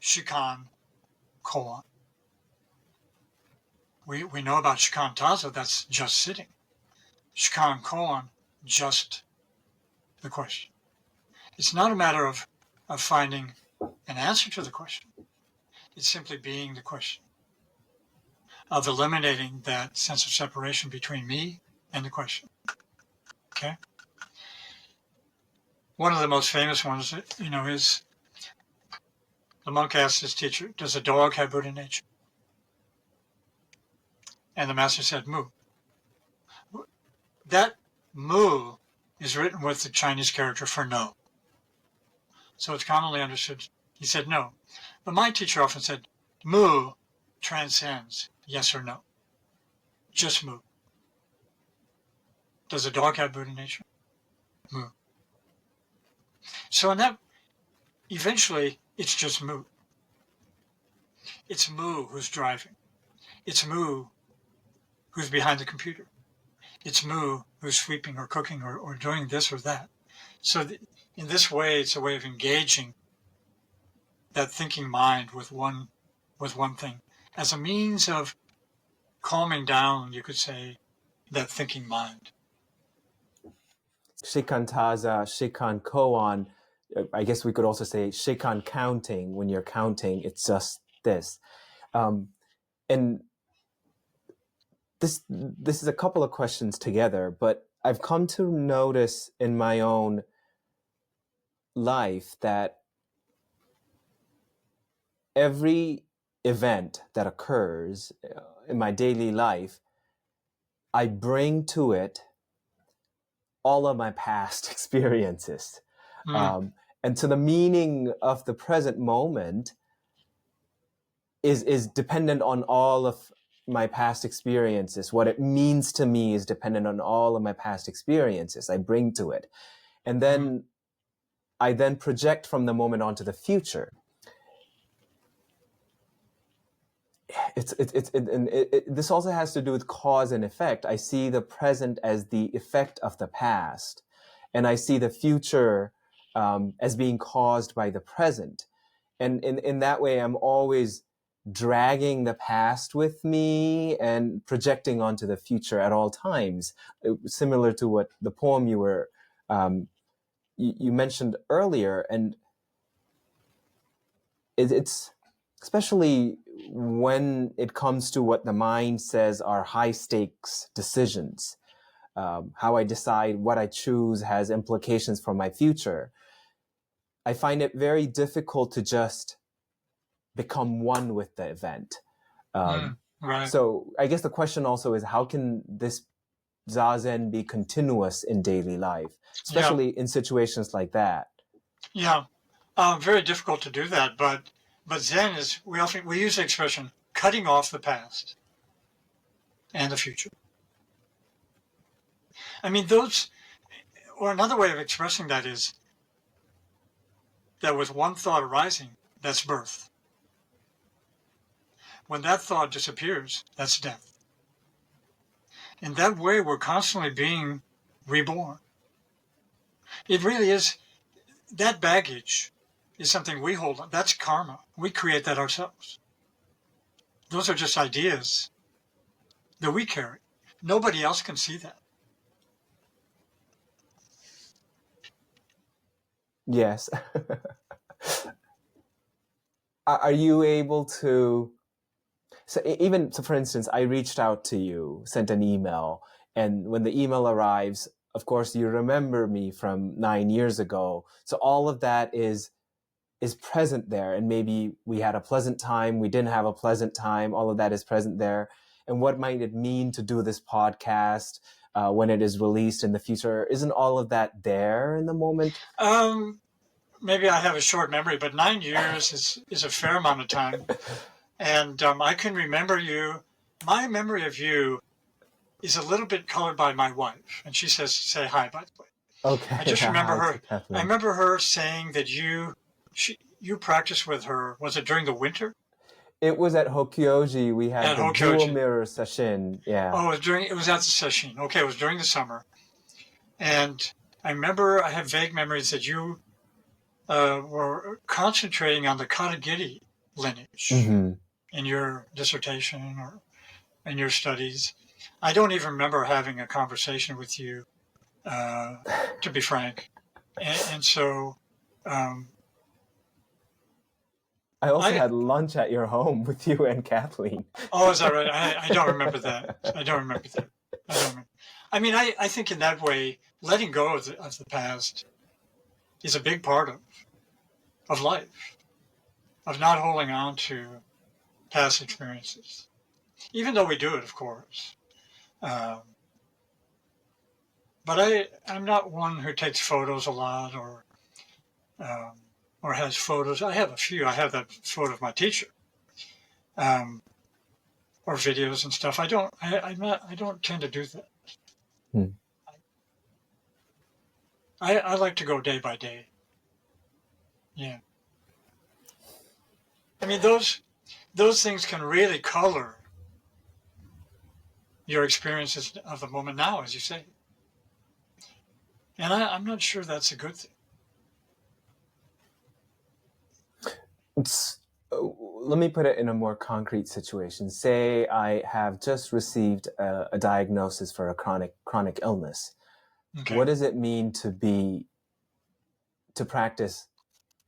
Shikan Koan. We know about Shikan Tazo, that's just sitting. Shikan Koan, just the question. It's not a matter of finding an answer to the question. It's simply being the question, of eliminating that sense of separation between me and the question. Okay? One of the most famous ones, is the monk asked his teacher, does a dog have Buddha nature? And the master said, mu. That mu is written with the Chinese character for no. So it's commonly understood. He said no. But my teacher often said, mu transcends yes or no. Just mu. Does a dog have Buddha nature? Mu. So in that, eventually, it's just mu. It's mu who's driving. It's mu who's behind the computer. It's mu who's sweeping or cooking or doing this or that. So in this way, it's a way of engaging that thinking mind with one thing as a means of calming down, you could say, that thinking mind. Shikan Taza, Shikan Koan, I guess we could also say Shikan counting. When you're counting, it's just this. And this is a couple of questions together, but I've come to notice in my own life that every event that occurs in my daily life, I bring to it all of my past experiences. Mm. And so the meaning of the present moment is dependent on all of my past experiences. What it means to me is dependent on all of my past experiences I bring to it. And then I then project from the moment onto the future. This also has to do with cause and effect. I see the present as the effect of the past, and I see the future as being caused by the present. And in that way, I'm always dragging the past with me and projecting onto the future at all times, similar to what the poem you were you mentioned earlier. And it's especially when it comes to what the mind says are high stakes decisions. How I decide what I choose has implications for my future. I find it very difficult to just become one with the event. Right. So I guess the question also is, how can this Zazen be continuous in daily life, especially in situations like that? Yeah, very difficult to do that, but Zen is, we use the expression cutting off the past and the future. I mean, or another way of expressing that is that with one thought arising, that's birth. When that thought disappears, that's death. In that way, we're constantly being reborn. It really is, that baggage is something we hold on. That's karma. We create that ourselves. Those are just ideas that we carry. Nobody else can see that. Yes. Are you able to, so for instance, I reached out to you, sent an email, and when the email arrives, of course, you remember me from 9 years ago. So all of that is present there. And maybe we had a pleasant time, we didn't have a pleasant time, all of that is present there. And what might it mean to do this podcast when it is released in the future? Isn't all of that there in the moment? Maybe I have a short memory, but 9 years is a fair amount of time. And I can remember you. My memory of you is a little bit colored by my wife. And she says, say hi, by the way. Okay. I just remember her. I remember her saying that you practiced with her. Was it during the winter? It was at Hokkyoji. We had the dual mirror session. Yeah. Oh, it was at the session. Okay, it was during the summer. And I remember I have vague memories that you were concentrating on the Katagiri lineage in your dissertation or in your studies. I don't even remember having a conversation with you, to be frank. And so... I also had lunch at your home with you and Kathleen. Oh, is that right? I don't remember that. I mean, I think in that way, letting go of the past is a big part of life, of not holding on to past experiences, even though we do it, of course. But I'm not one who takes photos a lot or has photos. I have a few. I have that photo of my teacher, or videos and stuff. I don't tend to do that. I like to go day by day. Yeah. I mean, those things can really color your experiences of the moment now, as you say. And I'm not sure that's a good thing. Let me put it in a more concrete situation. Say I have just received a diagnosis for a chronic illness. Okay. What does it mean to practice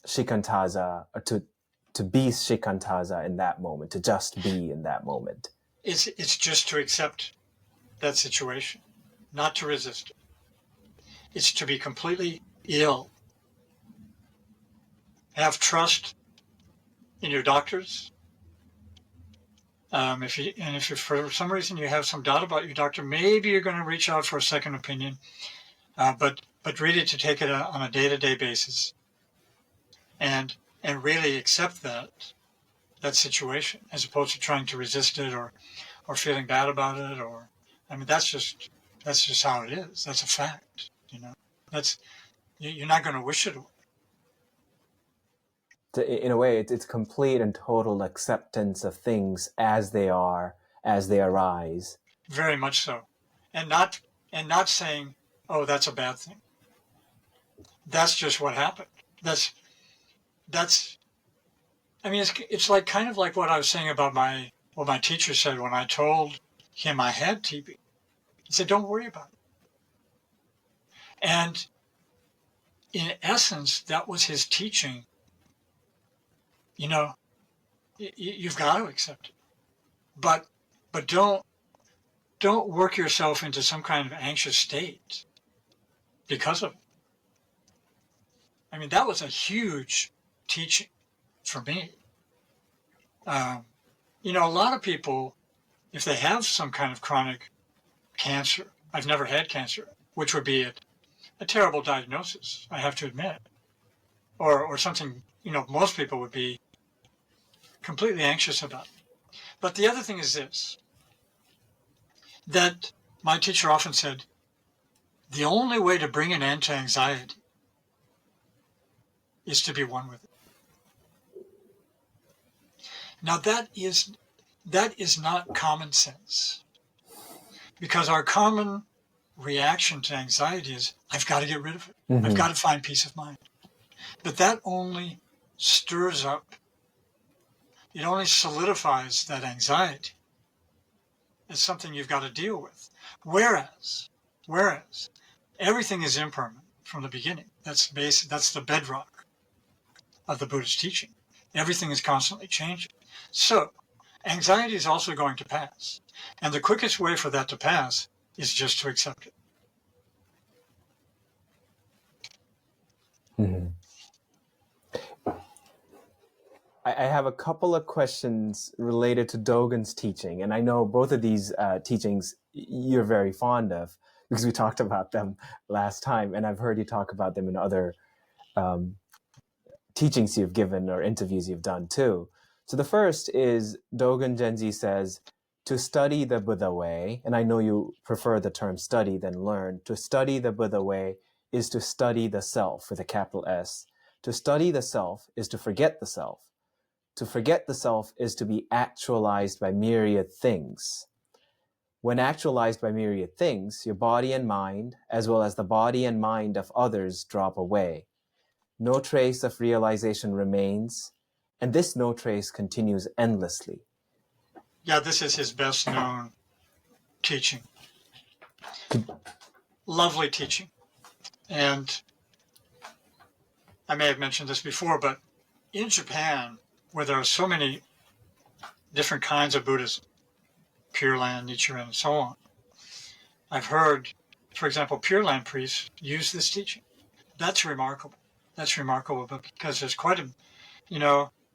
shikantaza, or to be shikantaza in that moment, to just be in that moment? It's just to accept that situation, not to resist it. It's to be completely ill. Have trust in your doctors. If for some reason you have some doubt about your doctor, maybe you're going to reach out for a second opinion. but really to take it on a day-to-day basis, and really accept that situation, as opposed to trying to resist it or feeling bad about it, or I mean that's just how it is. That's a fact, That's you're not going to wish it away. In a way, it's complete and total acceptance of things as they are, as they arise. Very much so, and not saying, "Oh, that's a bad thing." That's just what happened. That's. I mean, it's like kind of like what I was saying about what my teacher said when I told him I had TB. He said, "Don't worry about it." And in essence, that was his teaching. You've got to accept it, but don't work yourself into some kind of anxious state because of it. I mean, that was a huge teaching for me. A lot of people, if they have some kind of chronic cancer, I've never had cancer, which would be a terrible diagnosis, I have to admit, or something, most people would be completely anxious about. But the other thing is this, that my teacher often said, the only way to bring an end to anxiety is to be one with it. Now that is not common sense, because our common reaction to anxiety is, I've got to get rid of it. Mm-hmm. I've got to find peace of mind. But that only stirs up, it only solidifies that anxiety as something you've got to deal with. Whereas everything is impermanent from the beginning. That's the bedrock of the Buddhist teaching. Everything is constantly changing. So anxiety is also going to pass. And the quickest way for that to pass is just to accept it. Mm-hmm. I have a couple of questions related to Dogen's teaching, and I know both of these teachings you're very fond of because we talked about them last time, and I've heard you talk about them in other teachings you've given or interviews you've done too. So the first is Dogen Genji says, to study the Buddha way, and I know you prefer the term study than learn, to study the Buddha way is to study the self with a capital S. To study the self is to forget the self. To forget the self is to be actualized by myriad things. When actualized by myriad things, your body and mind, as well as the body and mind of others, drop away. No trace of realization remains, and this no trace continues endlessly. Yeah, this is his best known teaching. Lovely teaching. And I may have mentioned this before, but in Japan, where there are so many different kinds of Buddhism, Pure Land, Nichiren, and so on, I've heard, for example, Pure Land priests use this teaching. That's remarkable. That's remarkable, but because there's quite a,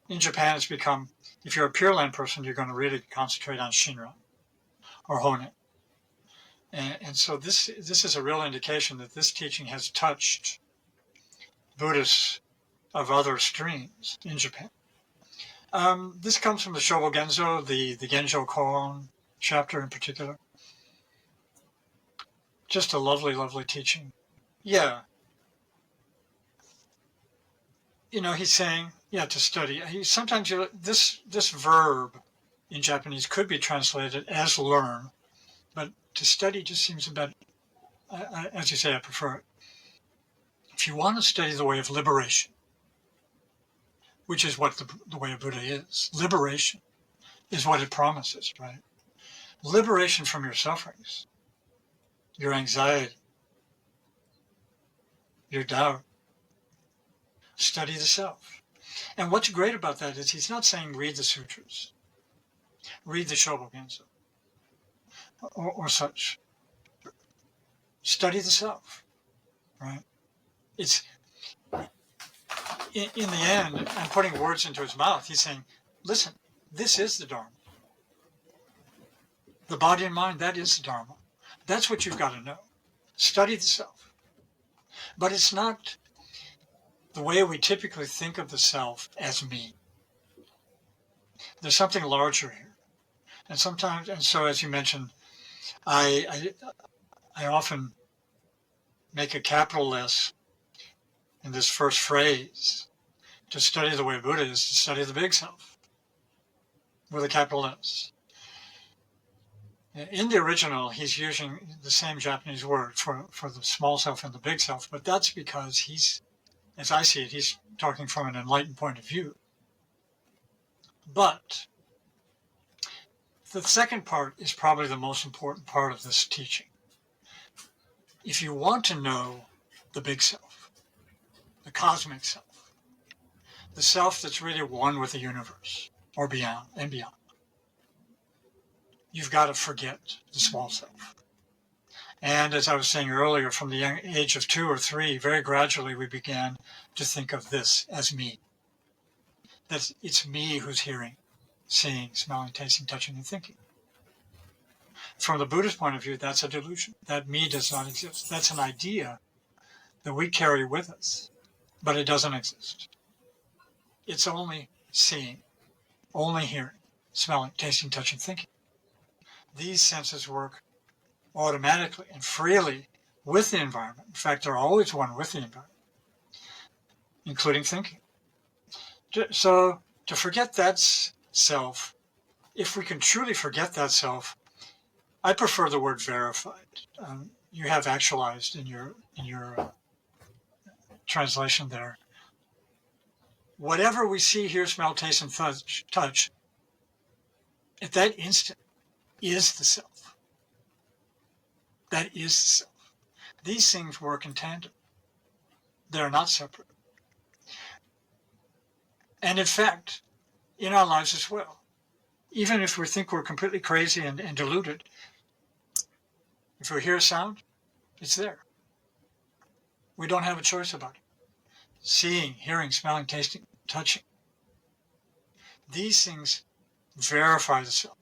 in Japan it's become, if you're a Pure Land person, you're going to really concentrate on Shinran or Honen. And so this is a real indication that this teaching has touched Buddhists of other streams in Japan. This comes from the Shobo Genzo, the Genjo Koan chapter in particular. Just a lovely, lovely teaching. Yeah. He's saying, to study. Sometimes this verb in Japanese could be translated as learn, but to study just seems a bit, as you say, I prefer it. If you want to study the way of liberation, which is what the way of Buddha is, liberation is what it promises, right? Liberation from your sufferings, your anxiety, your doubt. Study the self. And what's great about that is he's not saying read the sutras, read the Shobo Genzo, or such. Study the self, right? It's, in the end, I'm putting words into his mouth. He's saying, listen, this is the Dharma. The body and mind, that is the Dharma. That's what you've got to know. Study the self. But it's not the way we typically think of the self as me. There's something larger here. And sometimes, and so as you mentioned, I often make a capital S in this first phrase. To study the way Buddha is to study the big self with a capital S. In the original, he's using the same Japanese word for the small self and the big self, but that's because he's, as I see it, he's talking from an enlightened point of view. But the second part is probably the most important part of this teaching. If you want to know the big self, the cosmic self, the self that's really one with the universe or beyond and beyond, you've got to forget the small self. And as I was saying earlier, from the young age of 2 or 3, very gradually we began to think of this as me. That it's me who's hearing, seeing, smelling, tasting, touching, and thinking. From the Buddhist point of view, that's a delusion. That me does not exist. That's an idea that we carry with us, but it doesn't exist. It's only seeing, only hearing, smelling, tasting, touching, thinking. These senses work automatically and freely with the environment. In fact, they're always one with the environment, including thinking. So to forget that self, if we can truly forget that self, I prefer the word verified. You have actualized in your translation there. Whatever we see, hear, smell, taste, and touch, at that instant is the self. That is the self. These things work in tandem. They're not separate. And in fact, in our lives as well, even if we think we're completely crazy and deluded, if we hear a sound, it's there. We don't have a choice about it. Seeing, hearing, smelling, tasting, touching. These things verify the self.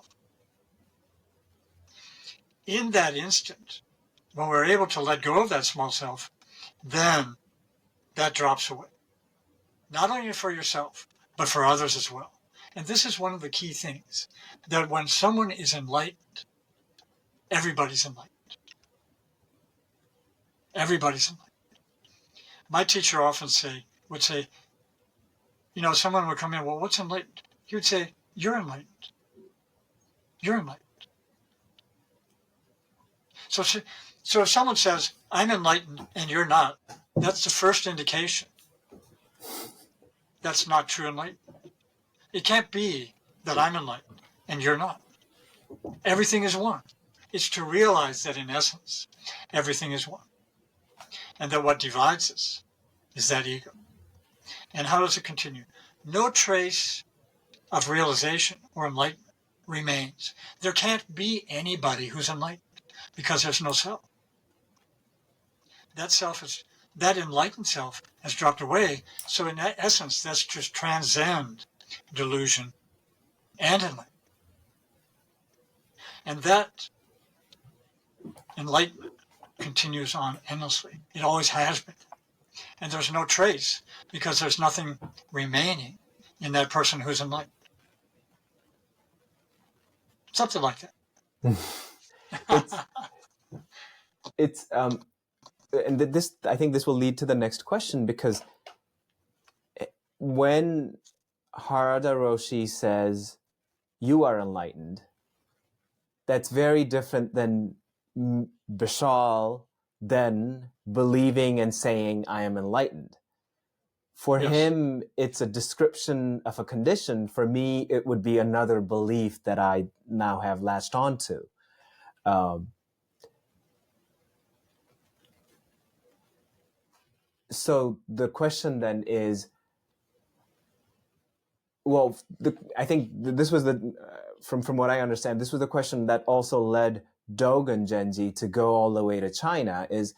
In that instant, when we're able to let go of that small self, then that drops away. Not only for yourself, but for others as well. And this is one of the key things, that when someone is enlightened, everybody's enlightened. Everybody's enlightened. My teacher often would say, someone would come in, well, what's enlightened? He would say, you're enlightened. You're enlightened. So if someone says, I'm enlightened and you're not, that's the first indication that's not true enlightenment. It can't be that I'm enlightened and you're not. Everything is one. It's to realize that in essence, everything is one. And that what divides us is that ego. And how does it continue? No trace of realization or enlightenment remains. There can't be anybody who's enlightened because there's no self. That enlightened self has dropped away. So in essence, that's just transcend delusion and enlightenment. And that enlightenment continues on endlessly. It always has been. And there's no trace because there's nothing remaining in that person who's enlightened. Something like that. And this, I think this will lead to the next question, because when Harada Rōshi says you are enlightened, that's very different than Bishal then believing and saying I am enlightened. For him, it's a description of a condition. For me, it would be another belief that I now have latched onto. So the question then is, well, I think this was from what I understand, this was the question that also led Dōgen Genji to go all the way to China, is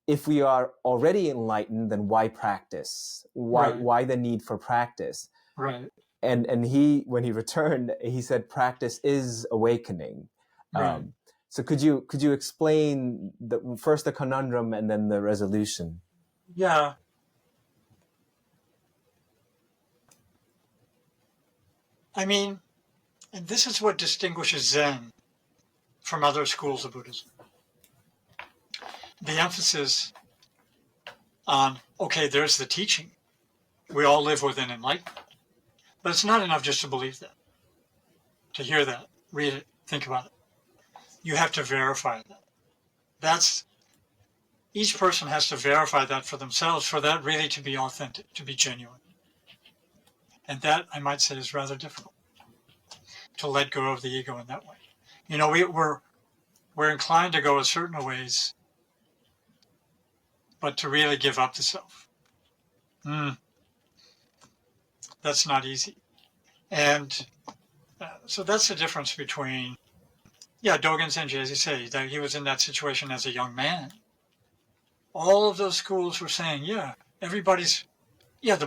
if we are already enlightened, then why practice? Why the need for practice? Right. And he, when he returned, he said practice is awakening. Right. So could you explain first the conundrum and then the resolution? Yeah. I mean, and this is what distinguishes Zen from other schools of Buddhism. The emphasis on, okay, there's the teaching. We all live within enlightenment. But it's not enough just to believe that, to hear that, read it, think about it. You have to verify that. Each person has to verify that for themselves, for that really to be authentic, to be genuine. And that, I might say, is rather difficult, to let go of the ego in that way. You know, we're inclined to go a certain ways, but to really give up the self, that's not easy. And so that's the difference between, Dōgen Zenji, as you say, that he was in that situation as a young man. All of those schools were saying, the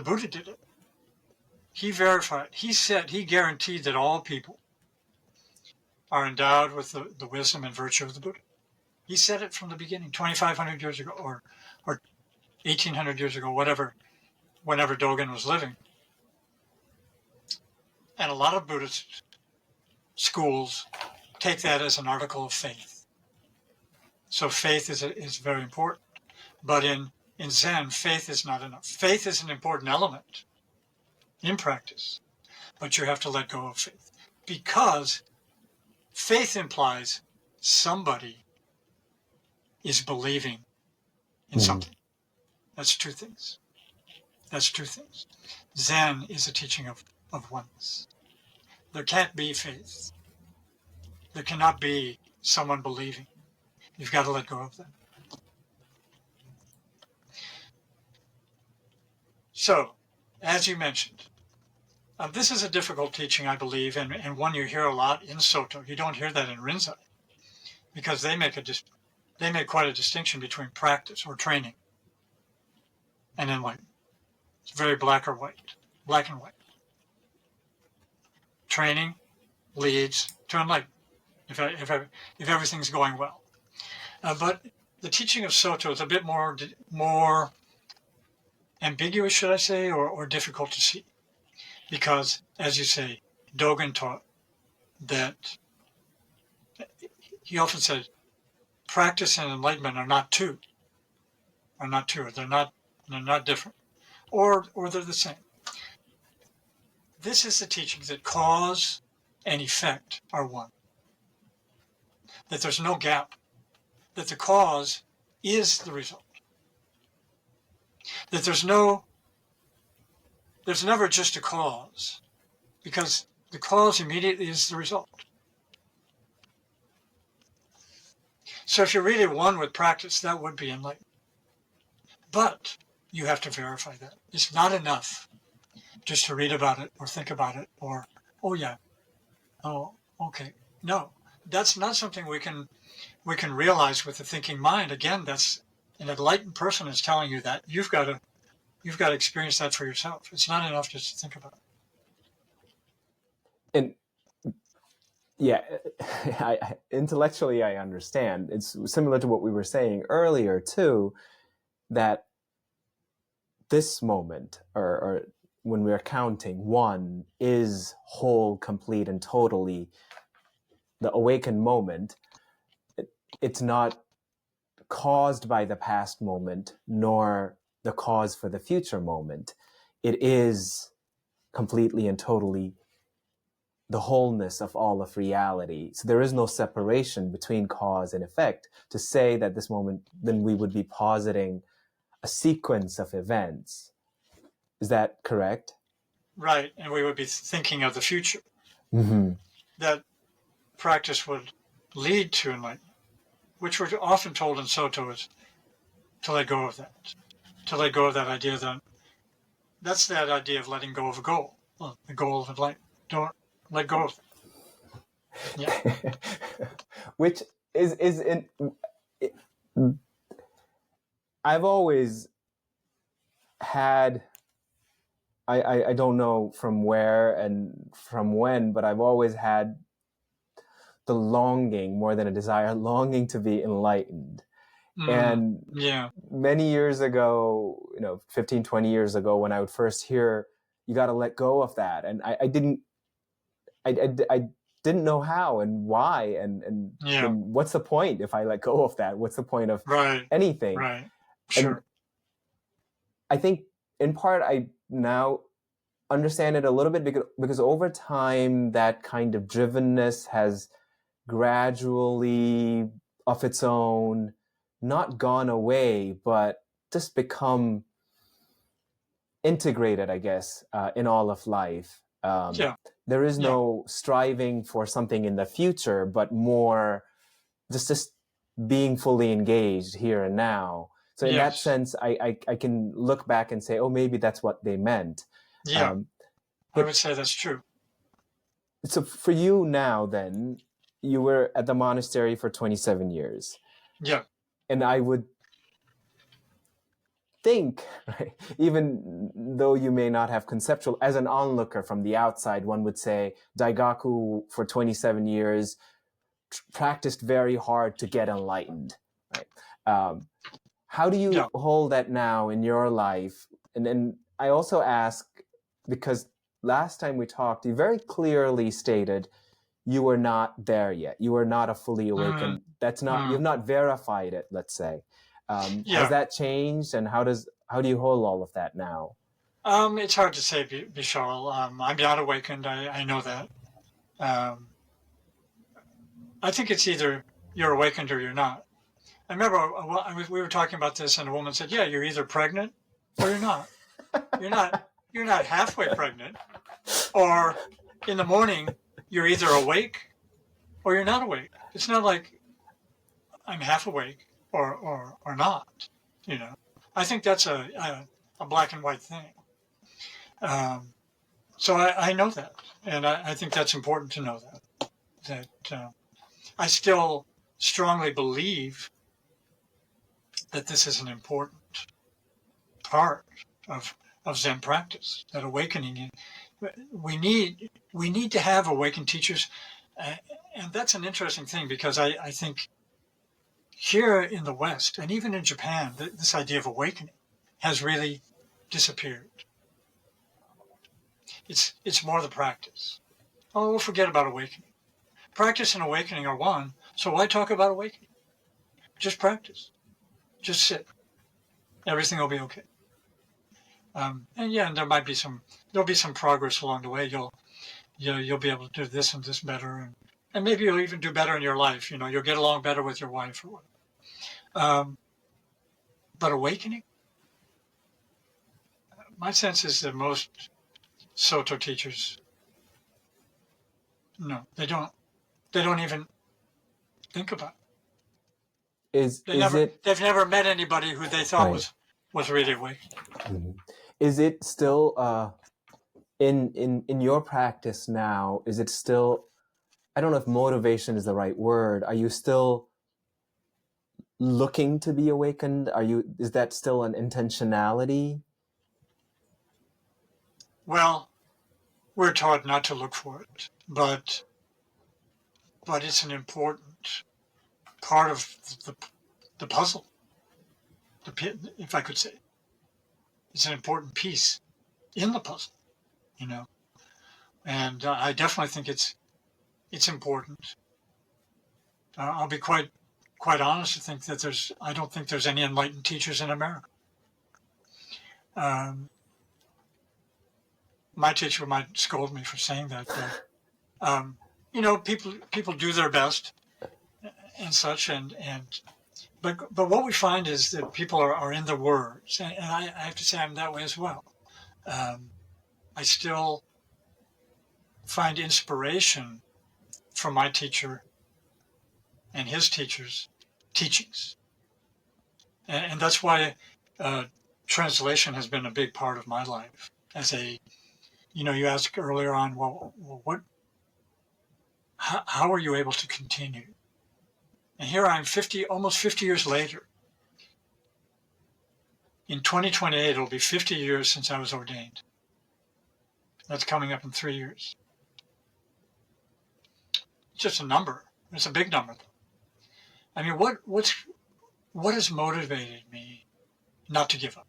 Buddha did it. He verified, he said, he guaranteed that all people are endowed with the wisdom and virtue of the Buddha. He said it from the beginning, 2,500 years ago, or 1,800 years ago, whenever Dogen was living. And a lot of Buddhist schools take that as an article of faith. So faith is very important. But in Zen, faith is not enough. Faith is an important element in practice, but you have to let go of faith. Because faith implies somebody is believing in something. That's two things. Zen is a teaching of oneness. There can't be faith. There cannot be someone believing. You've got to let go of that. So, as you mentioned, this is a difficult teaching, I believe, and one you hear a lot in Sōtō. You don't hear that in Rinzai, because they make quite a distinction between practice or training and enlightenment. It's very black and white. Training leads to enlightenment, if everything's going well. But the teaching of Sōtō is a bit more ambiguous, should I say, or difficult to see. Because, as you say, Dogen taught that, he often said, practice and enlightenment are not two. They're not different. Or they're the same. This is the teaching that cause and effect are one. That there's no gap. That the cause is the result. That there's never just a cause, because the cause immediately is the result. So if you're really one with practice, that would be enlightenment. But you have to verify that. It's not enough just to read about it or think about it or, okay. No, that's not something we can realize with the thinking mind. Again, that's an enlightened person is telling you that. You've got to experience that for yourself. It's not enough just to think about it. And intellectually, I understand. It's similar to what we were saying earlier, too, that this moment, or when we're counting, one is whole, complete, and totally the awakened moment. It's not caused by the past moment, nor the cause for the future moment. It is completely and totally the wholeness of all of reality. So there is no separation between cause and effect. To say that this moment, then we would be positing a sequence of events. Is that correct? Right, and we would be thinking of the future. Mm-hmm. That practice would lead to enlightenment, which we're often told in Sōtō is to let go of that. To let go of that idea that's that idea of letting go of a goal. Well, the goal of enlightenment. Don't let go of it. Yeah. Which is I've always had, I don't know from where and from when, but I've always had the longing, more than a desire, longing to be enlightened. And Yeah. many years ago, 15, 20 years ago, when I would first hear, you got to let go of that. And I didn't know how and why. And then what's the point if I let go of that? What's the point of anything? Right. Sure. And I think in part, I now understand it a little bit because over time, that kind of drivenness has gradually, of its own, not gone away, but just become integrated, I guess, in all of life. There is no striving for something in the future, but more just being fully engaged here and now. So in that sense, I can look back and say, oh, maybe that's what they meant. Yeah, I would say that's true. So for you now, then, you were at the monastery for 27 years. Yeah. And I would think, right, even though you may not have conceptual, as an onlooker from the outside, one would say Daigaku for 27 years practiced very hard to get enlightened. Right? How do you hold that now in your life? And then I also ask, because last time we talked, you very clearly stated you were not there yet. You were not a fully awakened. That's not, you've not verified it, let's say. Has that changed, and how do you hold all of that now? It's hard to say, Bishal. I'm not awakened. I know that. I think it's either you're awakened or you're not. I remember we were talking about this, and a woman said, "Yeah, you're either pregnant or you're not. You're not halfway pregnant, or in the morning you're either awake or you're not awake. It's not like I'm half awake or not. I think that's a black and white thing. So I know that, and I think that's important to know that I still strongly believe that this is an important part of Zen practice, that awakening. We need to have awakened teachers, and that's an interesting thing, because I think here in the West, and even in Japan, this idea of awakening has really disappeared. It's more the practice. Oh, we'll forget about awakening. Practice and awakening are one, so why talk about awakening? Just practice. Just sit. Everything will be okay. And there'll be some progress along the way. You'll be able to do this and this better, and maybe you'll even do better in your life. You'll get along better with your wife or whatever. But awakening, my sense is that most Sōtō teachers, no, they don't even think about it. They've never met anybody who they thought was really awake. Mm-hmm. Is it still in your practice now? Is it still, I don't know if motivation is the right word. Are you still looking to be awakened? Is that still an intentionality? Well, we're taught not to look for it, but it's an important part of the puzzle. If I could say, it's an important piece in the puzzle, and I definitely think it's important. I'll be quite honest to think that I don't think there's any enlightened teachers in America. My teacher might scold me for saying that, but people do their best and such, but what we find is that people are in the words, and I have to say I'm that way as well. I still find inspiration from my teacher and his teachers' teachings, and that's why translation has been a big part of my life. You asked earlier on, how are you able to continue? And here I'm almost 50 years later. In 2028, it'll be 50 years since I was ordained. That's coming up in 3 years. It's just a number. It's a big number. I mean, what has motivated me not to give up?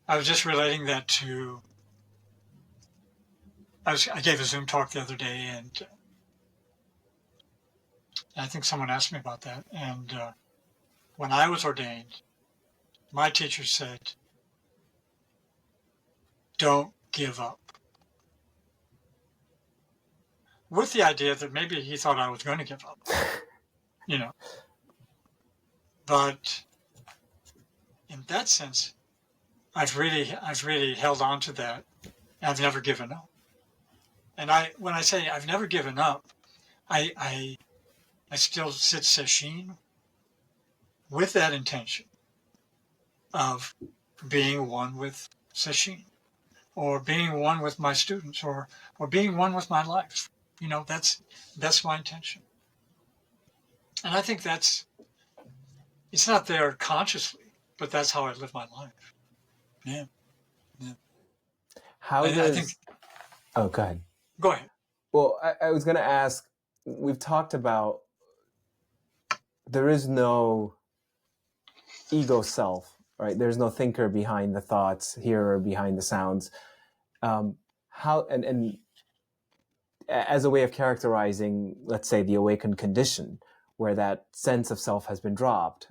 I was just relating that to, I gave a Zoom talk the other day, and I think someone asked me about that. And when I was ordained, my teacher said, don't give up. With the idea that maybe he thought I was going to give up, you know. But in that sense, I've really held on to that. I've never given up. And when I say I've never given up, I still sit sesshin with that intention of being one with sesshin, or being one with my students, or being one with my life. You know, that's my intention. And I think it's not there consciously, but that's how I live my life. Yeah. I think. Oh, go ahead. Go ahead. Well, I was going to ask, we've talked about there is no ego self, right? There's no thinker behind the thoughts, hearer behind the sounds. How and as a way of characterizing, let's say, the awakened condition, where that sense of self has been dropped,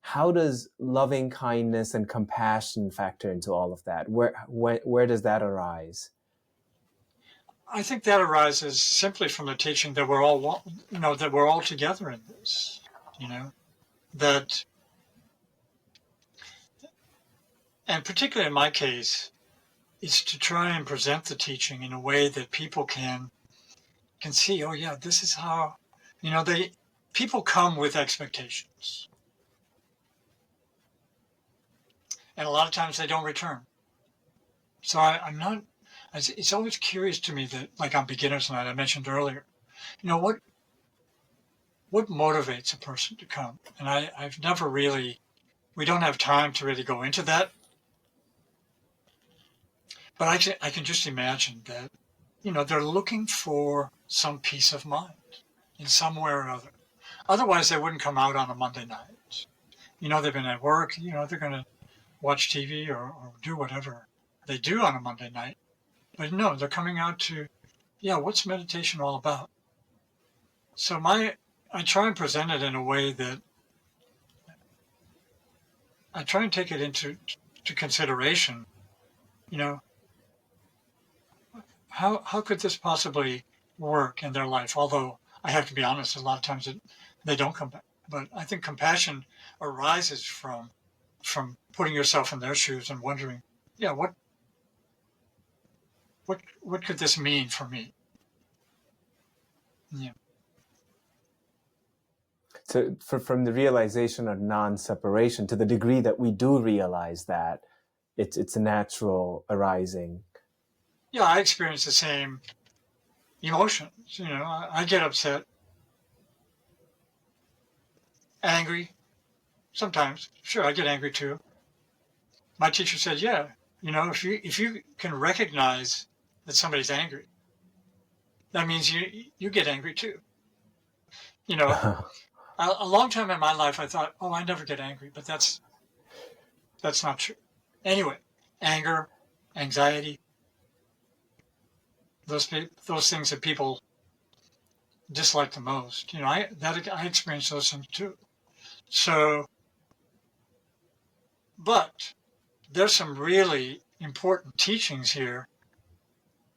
how does loving kindness and compassion factor into all of that? Where does that arise? I think that arises simply from the teaching that we're all, that we're all together in this, that, and particularly in my case, it's to try and present the teaching in a way that people can see, oh yeah, this is how, people come with expectations. And a lot of times they don't return. So I'm not, it's always curious to me that, like on Beginner's Night, I mentioned earlier, what motivates a person to come? And I've never really, we don't have time to really go into that. But I can just imagine that, they're looking for some peace of mind in some way or other. Otherwise, they wouldn't come out on a Monday night. They've been at work, they're going to watch TV or do whatever they do on a Monday night. But no, they're coming out to, what's meditation all about? So I try and present it in a way that I try and take it into consideration, how could this possibly work in their life? Although I have to be honest, a lot of times they don't come back. But I think compassion arises from putting yourself in their shoes and wondering, what could this mean for me? Yeah. So from the realization of non-separation, to the degree that we do realize that, it's a natural arising. Yeah, I experience the same emotions. I get upset, angry, sometimes. Sure, I get angry too. My teacher said, if you can recognize that somebody's angry, that means you get angry too. A long time in my life, I thought, I never get angry, but that's not true. Anyway, anger, anxiety, those things that people dislike the most, I experience those things too. So, but there's some really important teachings here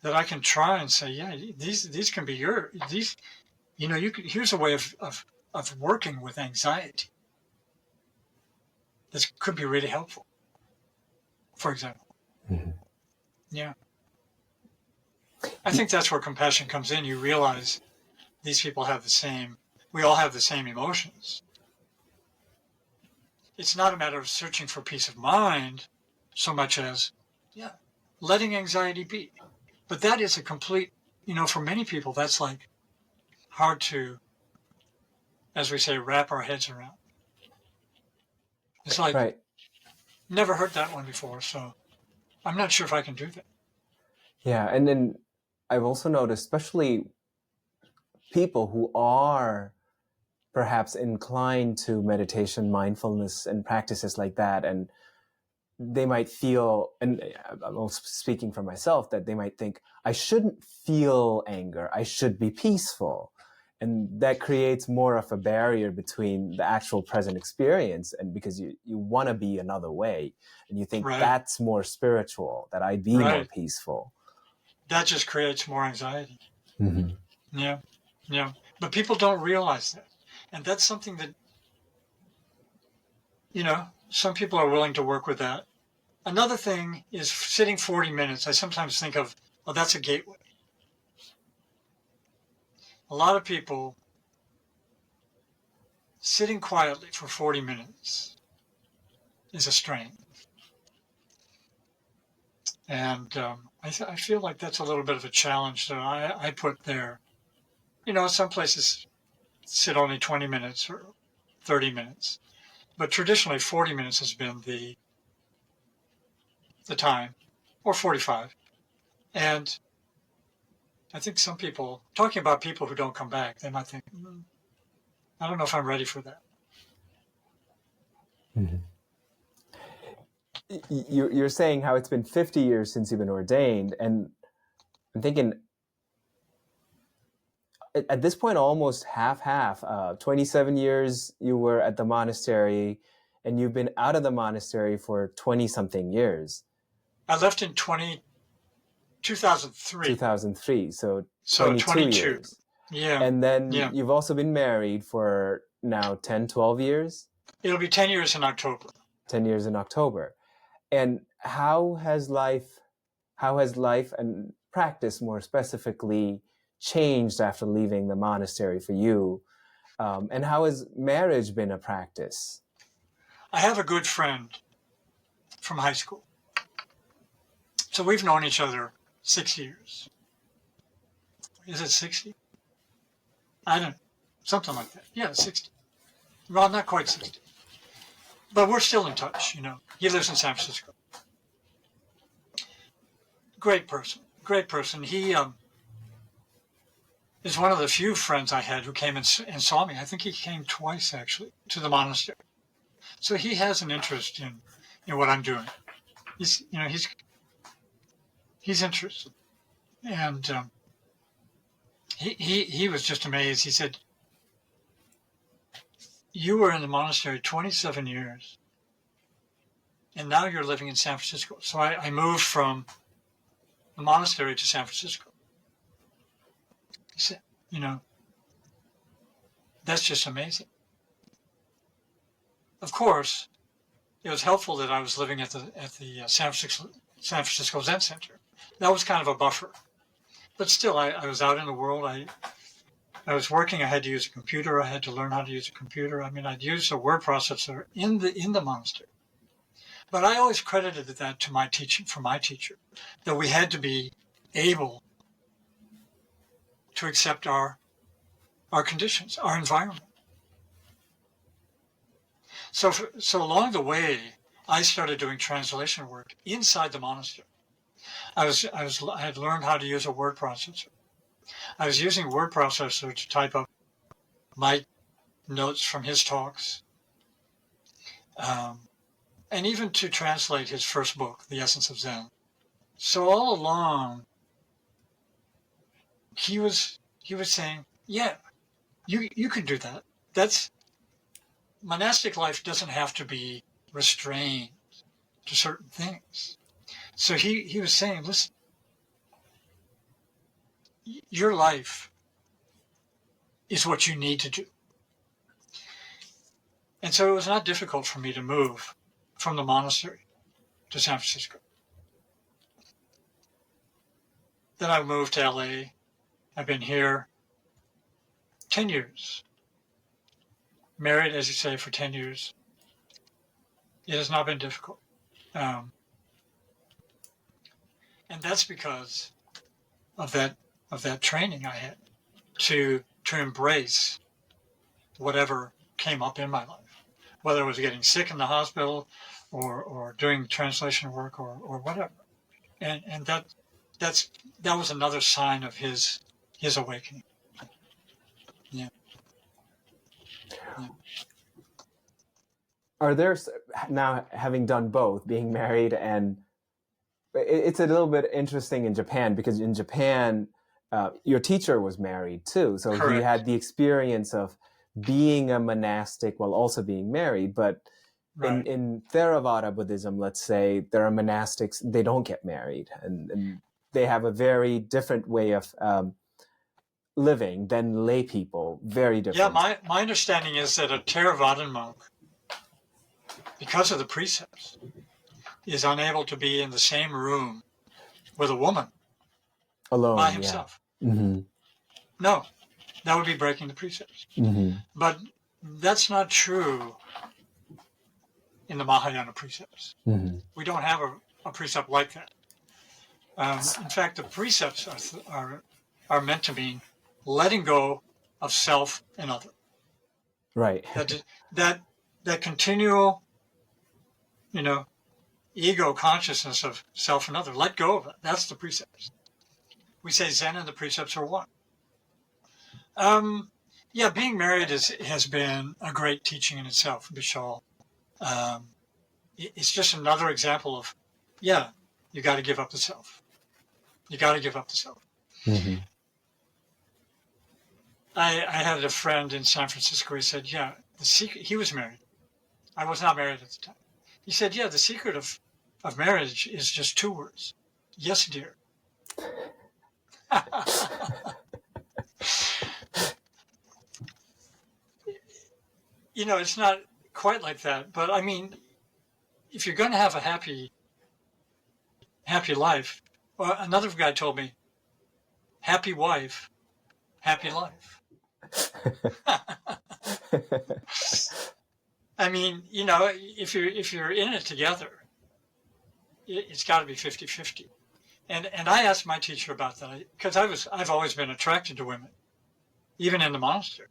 that I can try and say, these can be here's a way of working with anxiety. This could be really helpful, for example. Mm-hmm. Yeah. I think that's where compassion comes in. You realize these people we all have the same emotions. It's not a matter of searching for peace of mind so much as, letting anxiety be. But that is a complete, for many people, that's like hard to, as we say, wrap our heads around. It's like, right. Never heard that one before, so I'm not sure if I can do that. Yeah, and then I've also noticed, especially people who are perhaps inclined to meditation, mindfulness, and practices like that, and they might feel, and I'm speaking for myself, that they might think, I shouldn't feel anger, I should be peaceful. And that creates more of a barrier between the actual present experience, and because you want to be another way, and you think that's more spiritual, that I'd be more peaceful. That just creates more anxiety. Mm-hmm. Yeah. But people don't realize that. And that's something that, some people are willing to work with that. Another thing is sitting 40 minutes. I sometimes think of, that's a gateway. A lot of people sitting quietly for 40 minutes is a strain. And I feel like that's a little bit of a challenge that I put there. Some places sit only 20 minutes or 30 minutes. But traditionally, 40 minutes has been the time, or 45. And I think some people, talking about people who don't come back, they might think, I don't know if I'm ready for that. Mm-hmm. You're saying how it's been 50 years since you've been ordained, and I'm thinking, at this point, almost half. 27 years you were at the monastery, and you've been out of the monastery for 20-something years. I left in 2003. 2003, so 22 years. Yeah. And then you've also been married for now 10, 12 years? It'll be 10 years in October. 10 years in October. And how has life and practice more specifically changed after leaving the monastery for you? And how has marriage been a practice? I have a good friend from high school. So we've known each other 6 years. Is it 60? I don't know. Something like that. Yeah, 60. Well, not quite 60. But we're still in touch, He lives in San Francisco. Great person. He is one of the few friends I had who came and saw me. I think he came twice, actually, to the monastery. So he has an interest in what I'm doing. He's interested. And he was just amazed. He said, you were in the monastery 27 years, and now you're living in San Francisco. So I moved from the monastery to San Francisco. He said, that's just amazing. Of course, it was helpful that I was living at the San Francisco Zen Center. That was kind of a buffer. But still, I was out in the world. I was working. I had to use a computer. I had to learn how to use a computer. I'd use a word processor in the monastery. But I always credited that to my teaching, from my teacher, that we had to be able to accept our conditions, our environment. So along the way, I started doing translation work inside the monastery. I had learned how to use a word processor. I was using a word processor to type up my notes from his talks, and even to translate his first book, The Essence of Zen. So all along, he was saying, yeah, you can do that. That's monastic life doesn't have to be restrained to certain things. So he was saying, listen, your life is what you need to do. And so it was not difficult for me to move from the monastery to San Francisco. Then I moved to LA. I've been here 10 years. Married, as you say, for 10 years. It has not been difficult. And that's because of that training I had to embrace whatever came up in my life, whether it was getting sick in the hospital or doing translation work or whatever. And that was another sign of his awakening. Yeah. Yeah. Are there, now having done both, being married and it's a little bit interesting in Japan because in Japan, your teacher was married too. So Correct. he had the experience of being a monastic while also being married. But Right. in Theravada Buddhism, let's say, there are monastics, they don't get married. And they have a very different way of living than lay people. Very different. Yeah, my understanding is that a Theravadan monk, because of the precepts, is unable to be in the same room with a woman Alone, by himself. Yeah. Mm-hmm. No, that would be breaking the precepts. Mm-hmm. But that's not true in the Mahayana precepts. Mm-hmm. We don't have a precept like that. In fact, the precepts are meant to mean letting go of self and other. Right. That continual, ego consciousness of self and other. Let go of it. That's the precepts. We say Zen and the precepts are one. Yeah, being married has been a great teaching in itself, Bishal. It's just another example of, you got to give up the self. You got to give up the self. Mm-hmm. I had a friend in San Francisco who said, the secret, he was married. I was not married at the time. He said, the secret of marriage is just 2 words. Yes, dear. It's not quite like that, but I mean, if you're going to have a happy life, well, another guy told me, happy wife, happy life. I mean, if you're in it together, it's got to be 50-50. And I asked my teacher about that because I've always been attracted to women, even in the monastery.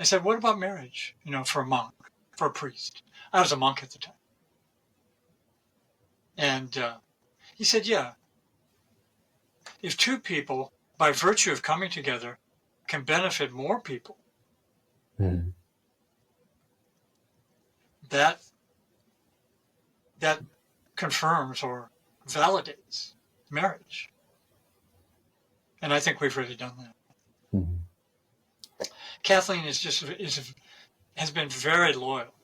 I said, what about marriage, for a monk, for a priest? I was a monk at the time. And he said, if 2 people, by virtue of coming together, can benefit more people, that confirms or validates marriage. And I think we've really done that. Mm-hmm. Kathleen has been very loyal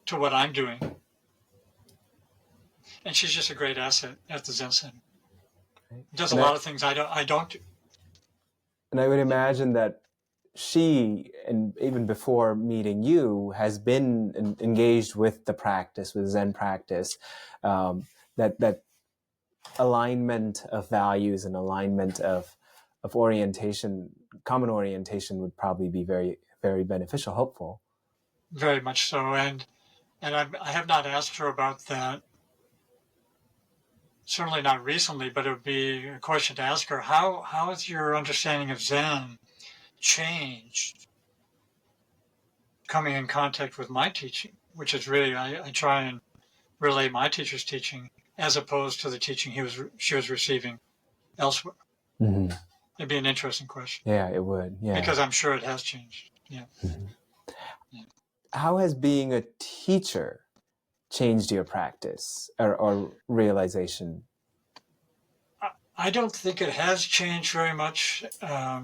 to what I'm doing. And she's just a great asset at the Zen Center. Does a lot of things I don't do. And I would imagine that she, and even before meeting you, has been engaged with the practice, with Zen practice, that alignment of values and alignment of orientation, common orientation would probably be very, very beneficial, helpful. Very much so. And I have not asked her about that, certainly not recently, but it would be a question to ask her, how has your understanding of Zen changed coming in contact with my teaching, which is really, I try and relay my teacher's teaching as opposed to the teaching she was receiving elsewhere. Mm-hmm. It'd be an interesting question. Yeah, it would. Yeah. Because I'm sure it has changed. Yeah. Mm-hmm. Yeah. How has being a teacher changed your practice or realization? I don't think it has changed very much. I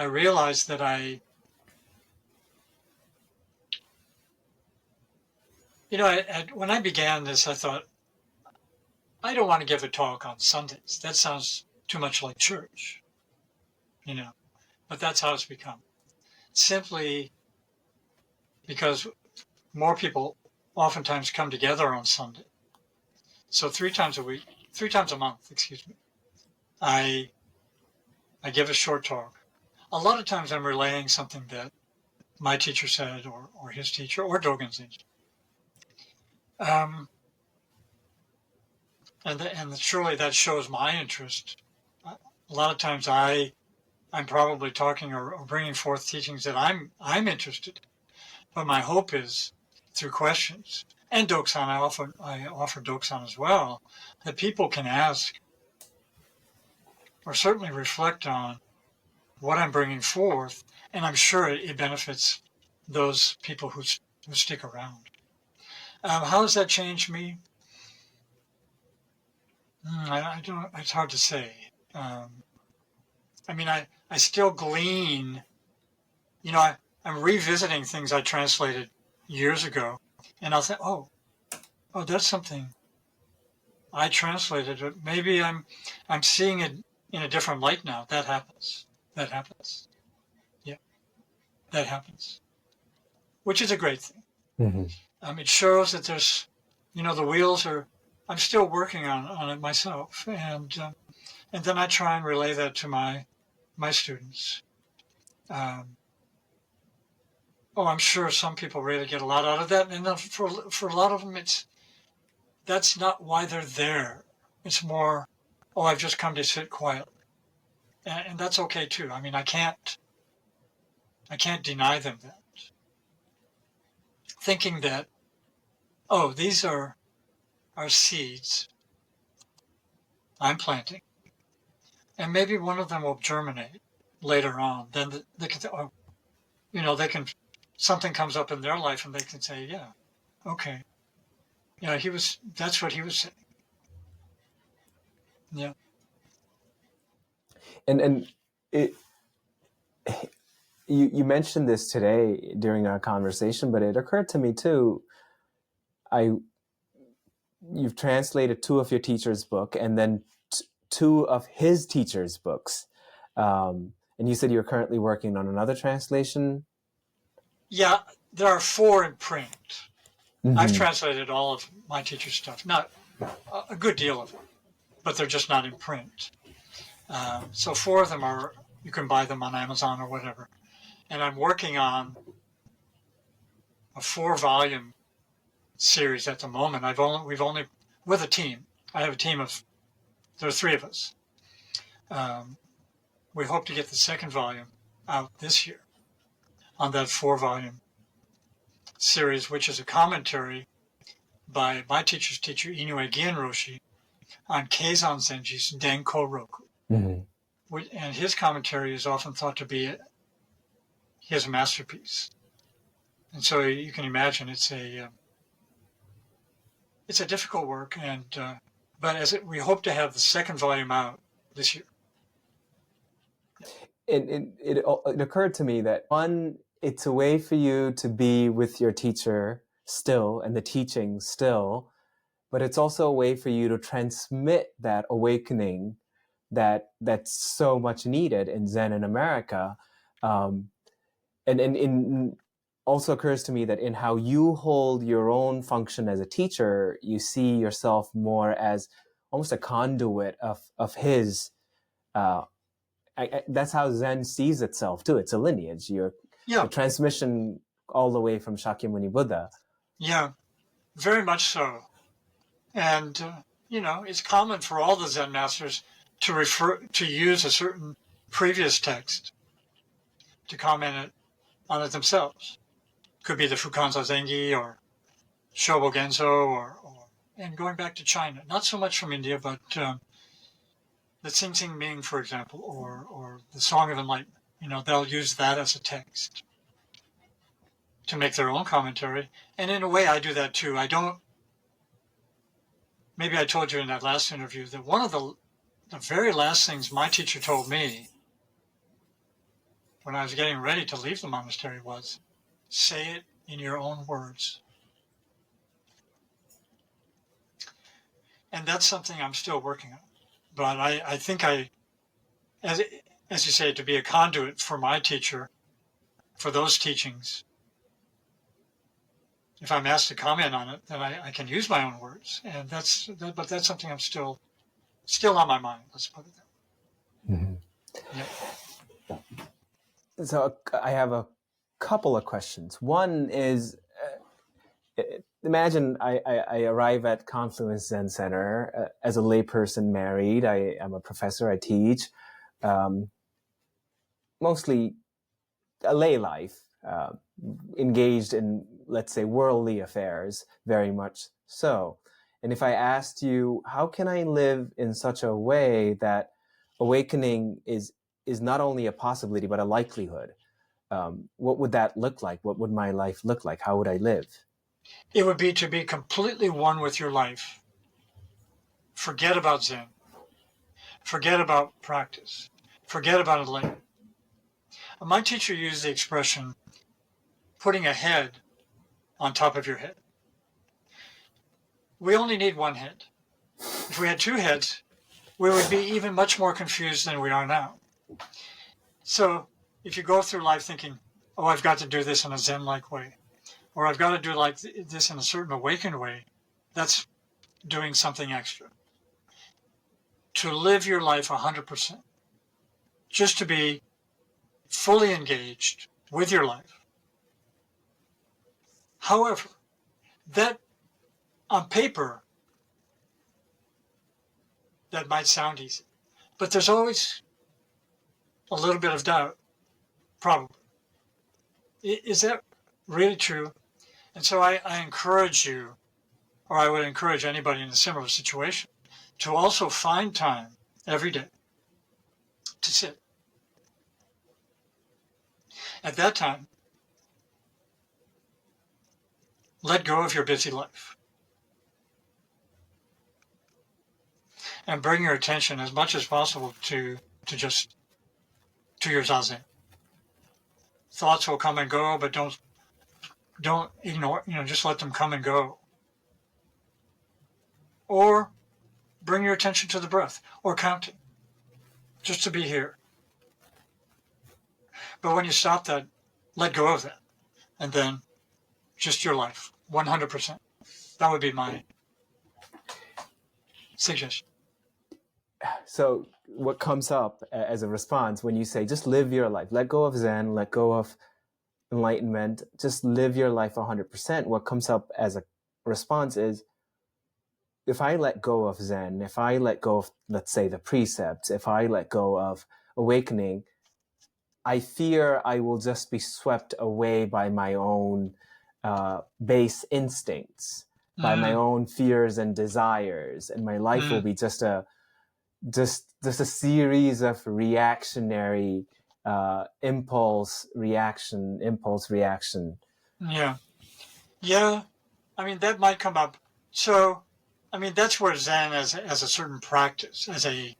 realized that when I began this, I thought, I don't want to give a talk on Sundays. That sounds too much like church, but that's how it's become. Simply because more people oftentimes come together on Sunday. So 3 times a month, I give a short talk. A lot of times I'm relaying something that my teacher said or his teacher or Dōgen Zen. And surely that shows my interest. A lot of times I'm probably talking or bringing forth teachings that I'm interested in. But my hope is through questions and Doksan, I offer Doksan as well, that people can ask or certainly reflect on what I'm bringing forth, and I'm sure it benefits those people who stick around. How has that changed me? I don't. It's hard to say. I mean, I still glean. You know, I'm revisiting things I translated years ago, and I'll think, oh, that's something I translated. Maybe I'm seeing it in a different light now. That happens. That happens. Yeah, that happens. Which is a great thing. Mm-hmm. It shows that there's, the wheels are. I'm still working on it myself, and then I try and relay that to my students. I'm sure some people really get a lot out of that, and for a lot of them, that's not why they're there. It's more, I've just come to sit quietly, and that's okay too. I mean, I can't deny them that. Thinking that, these are seeds I'm planting, and maybe one of them will germinate later on. Then they can, something comes up in their life, and they can say, yeah, okay, yeah, that's what he was saying. Yeah. And you mentioned this today during our conversation, but it occurred to me too. You've translated 2 of your teacher's book, and then 2 of his teacher's books. And you said you're currently working on another translation. Yeah, there are 4 in print. Mm-hmm. I've translated all of my teacher's stuff, not a good deal of it, but they're just not in print. So 4 of them you can buy them on Amazon or whatever. And I'm working on a 4-volume series at the moment. We've only, with a team. I have a team there are 3 of us. We hope to get the 2nd volume out this year on that 4-volume series, which is a commentary by my teacher's teacher, Inoue Gien Rōshi, on Keizan Zenji's Denko Roku. Mm-hmm. And his commentary is often thought to be his masterpiece. And so you can imagine it's a difficult work, but we hope to have the 2nd volume out this year. It occurred to me that, one, it's a way for you to be with your teacher still and the teaching still, but it's also a way for you to transmit that awakening that's so much needed in Zen in America. And also occurs to me that in how you hold your own function as a teacher, you see yourself more as almost a conduit of his. That's how Zen sees itself too. It's a lineage. The transmission all the way from Shakyamuni Buddha. Yeah, very much so. And it's common for all the Zen masters to use a certain previous text to comment on it themselves. Could be the Fukan Zazengi or Shobo Genzo and going back to China, not so much from India, but the Tsing Tsing Ming, for example, or the Song of Enlightenment. They'll use that as a text to make their own commentary. And in a way, I do that too. Maybe I told you in that last interview that one of the very last things my teacher told me when I was getting ready to leave the monastery was, say it in your own words. And that's something I'm still working on. But I think as you say, to be a conduit for my teacher, for those teachings, if I'm asked to comment on it, then I can use my own words. And but that's something I'm still on my mind, let's put it that way. Mm-hmm. Yeah. So I have a couple of questions. One is, imagine I arrive at Confluence Zen Center as a layperson, married. I am a professor. I teach, mostly a lay life, engaged in, let's say, worldly affairs, very much so. And if I asked you, how can I live in such a way that awakening is not only a possibility, but a likelihood. What would that look like? What would my life look like? How would I live? It would be to be completely one with your life. Forget about Zen. Forget about practice. Forget about enlightenment. My teacher used the expression, putting a head on top of your head. We only need one head. If we had two heads, we would be even much more confused than we are now. So if you go through life thinking, oh, I've got to do this in a Zen-like way, or I've got to do like this in a certain awakened way, that's doing something extra. To live your life 100%, just to be fully engaged with your life. However, that on paper, that might sound easy, but there's always a little bit of doubt, probably. Is that really true? And so I encourage you, or I would encourage anybody in a similar situation, to also find time every day to sit. At that time, let go of your busy life and bring your attention as much as possible to your Zazen. Thoughts will come and go, but don't ignore, just let them come and go. Or bring your attention to the breath or counting, just to be here. But when you stop that, let go of that, and then just your life, 100%. That would be my suggestion. So what comes up as a response when you say, just live your life, let go of Zen, let go of enlightenment, just live your life 100%, what comes up as a response is, if I let go of Zen, if I let go of, let's say, the precepts, if I let go of awakening, I fear I will just be swept away by my own base instincts, by my own fears and desires, and my life will be just a series of reactionary impulse reaction. Yeah. I mean, that might come up. So, I mean, that's where Zen as a certain practice, the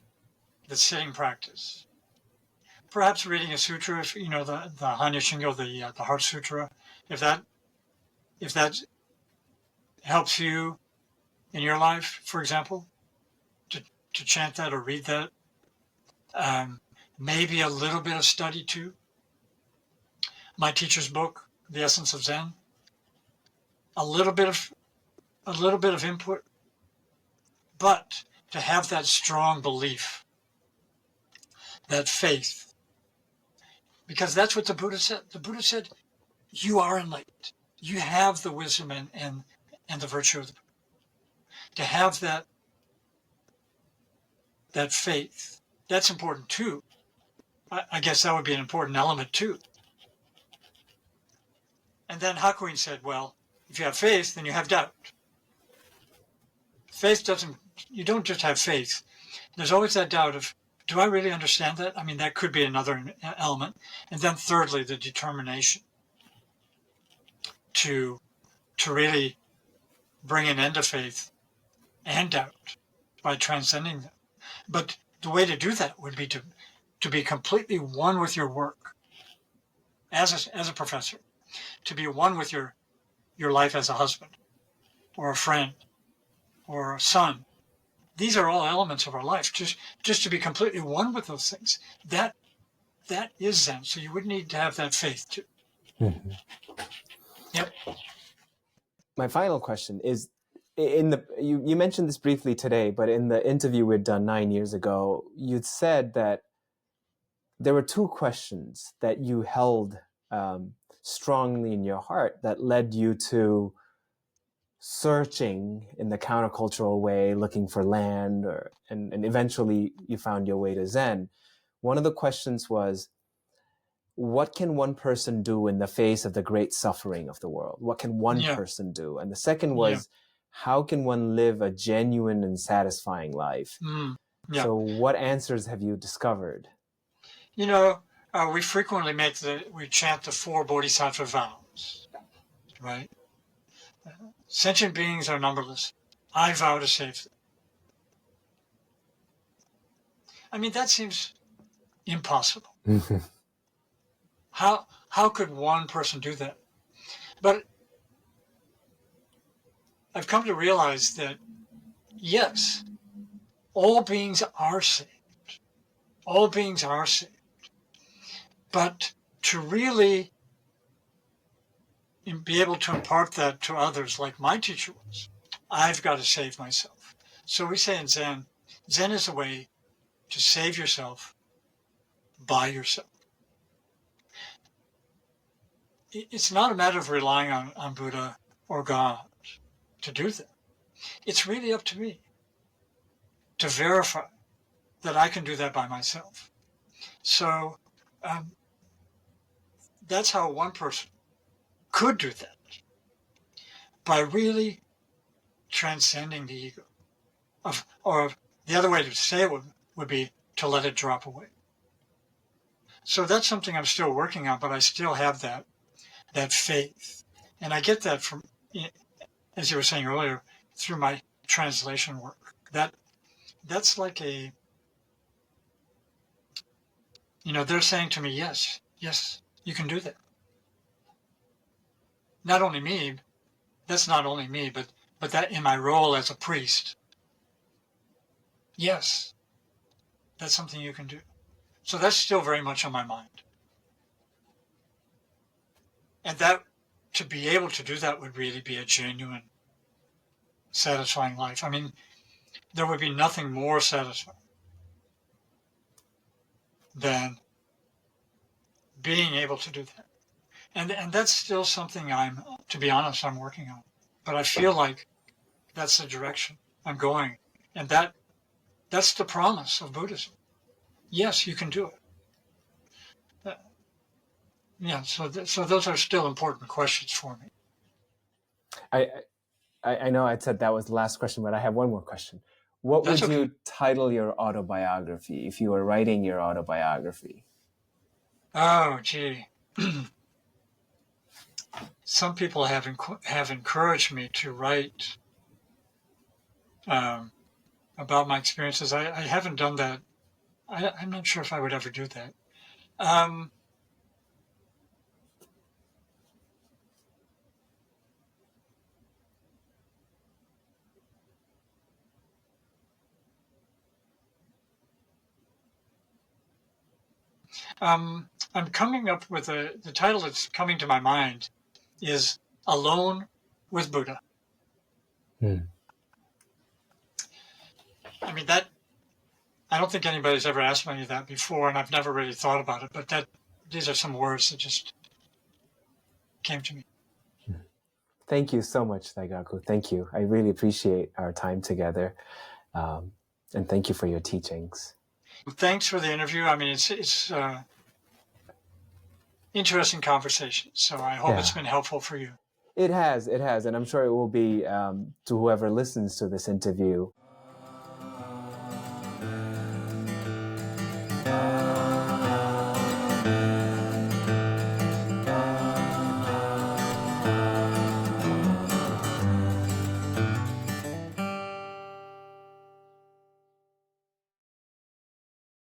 sitting practice. Perhaps reading a sutra, if, the Hanya Shingo, the Heart Sutra, if that helps you in your life, for example, to chant that or read that. Maybe a little bit of study too. My teacher's book, The Essence of Zen. A little bit of input, but to have that strong belief, that faith, because that's what the Buddha said. The Buddha said, you are enlightened. You have the wisdom and the virtue of the Buddha. To have that faith, that's important too. I guess that would be an important element too. And then Hakuin said, well, if you have faith, then you have doubt. You don't just have faith. There's always that doubt of, do I really understand that? I mean, that could be another element. And then thirdly, the determination to really bring an end to faith and doubt by transcending them. But the way to do that would be to be completely one with your work as a professor, to be one with your life as a husband or a friend or a son. These are all elements of our life. Just to be completely one with those things. That is Zen. So you would need to have that faith too. Mm-hmm. Yep. My final question is, you mentioned this briefly today, but in the interview we'd done 9 years ago, you'd said that there were two questions that you held strongly in your heart that led you to searching in the countercultural way, looking for land, and eventually you found your way to Zen. One of the questions was, what can one person do in the face of the great suffering of the world? What can one person do? And the second was, how can one live a genuine and satisfying life? Yeah. So what answers have you discovered? We frequently we chant the 4 bodhisattva vows, right? Sentient beings are numberless. I vow to save them. I mean, that seems impossible. How could one person do that? But I've come to realize that, yes, all beings are saved. All beings are saved. But to really be able to impart that to others, like my teacher was, I've got to save myself. So we say in Zen, Zen is a way to save yourself by yourself. It's not a matter of relying on Buddha or God to do that. It's really up to me to verify that I can do that by myself. So that's how one person could do that, by really transcending the ego. Or the other way to say it would be to let it drop away. So that's something I'm still working on, but I still have that faith. And I get that from, as you were saying earlier, through my translation work. That's like they're saying to me, yes, you can do that. Not only me, that's not only me, but that in my role as a priest, yes, that's something you can do. So that's still very much on my mind. And that, to be able to do that would really be a genuine, satisfying life. I mean, there would be nothing more satisfying than being able to do that. And that's still something to be honest, I'm working on. But I feel like that's the direction I'm going. And that's the promise of Buddhism. Yes, you can do it. Yeah, so those are still important questions for me. I know I said that was the last question, but I have one more question. What would you title your autobiography if you were writing your autobiography? Oh, gee. Some people have encouraged me to write about my experiences. I haven't done that. I'm not sure if I would ever do that. I'm coming up with the title that's coming to my mind is Alone with Buddha. I mean, I don't think anybody's ever asked me that before, and I've never really thought about it, but these are some words that just came to me. Thank you so much, Daigaku. Thank you. I really appreciate our time together. And thank you for your teachings. Thanks for the interview. I mean, it's interesting conversation. So I hope it's been helpful for you. It has. And I'm sure it will be to whoever listens to this interview.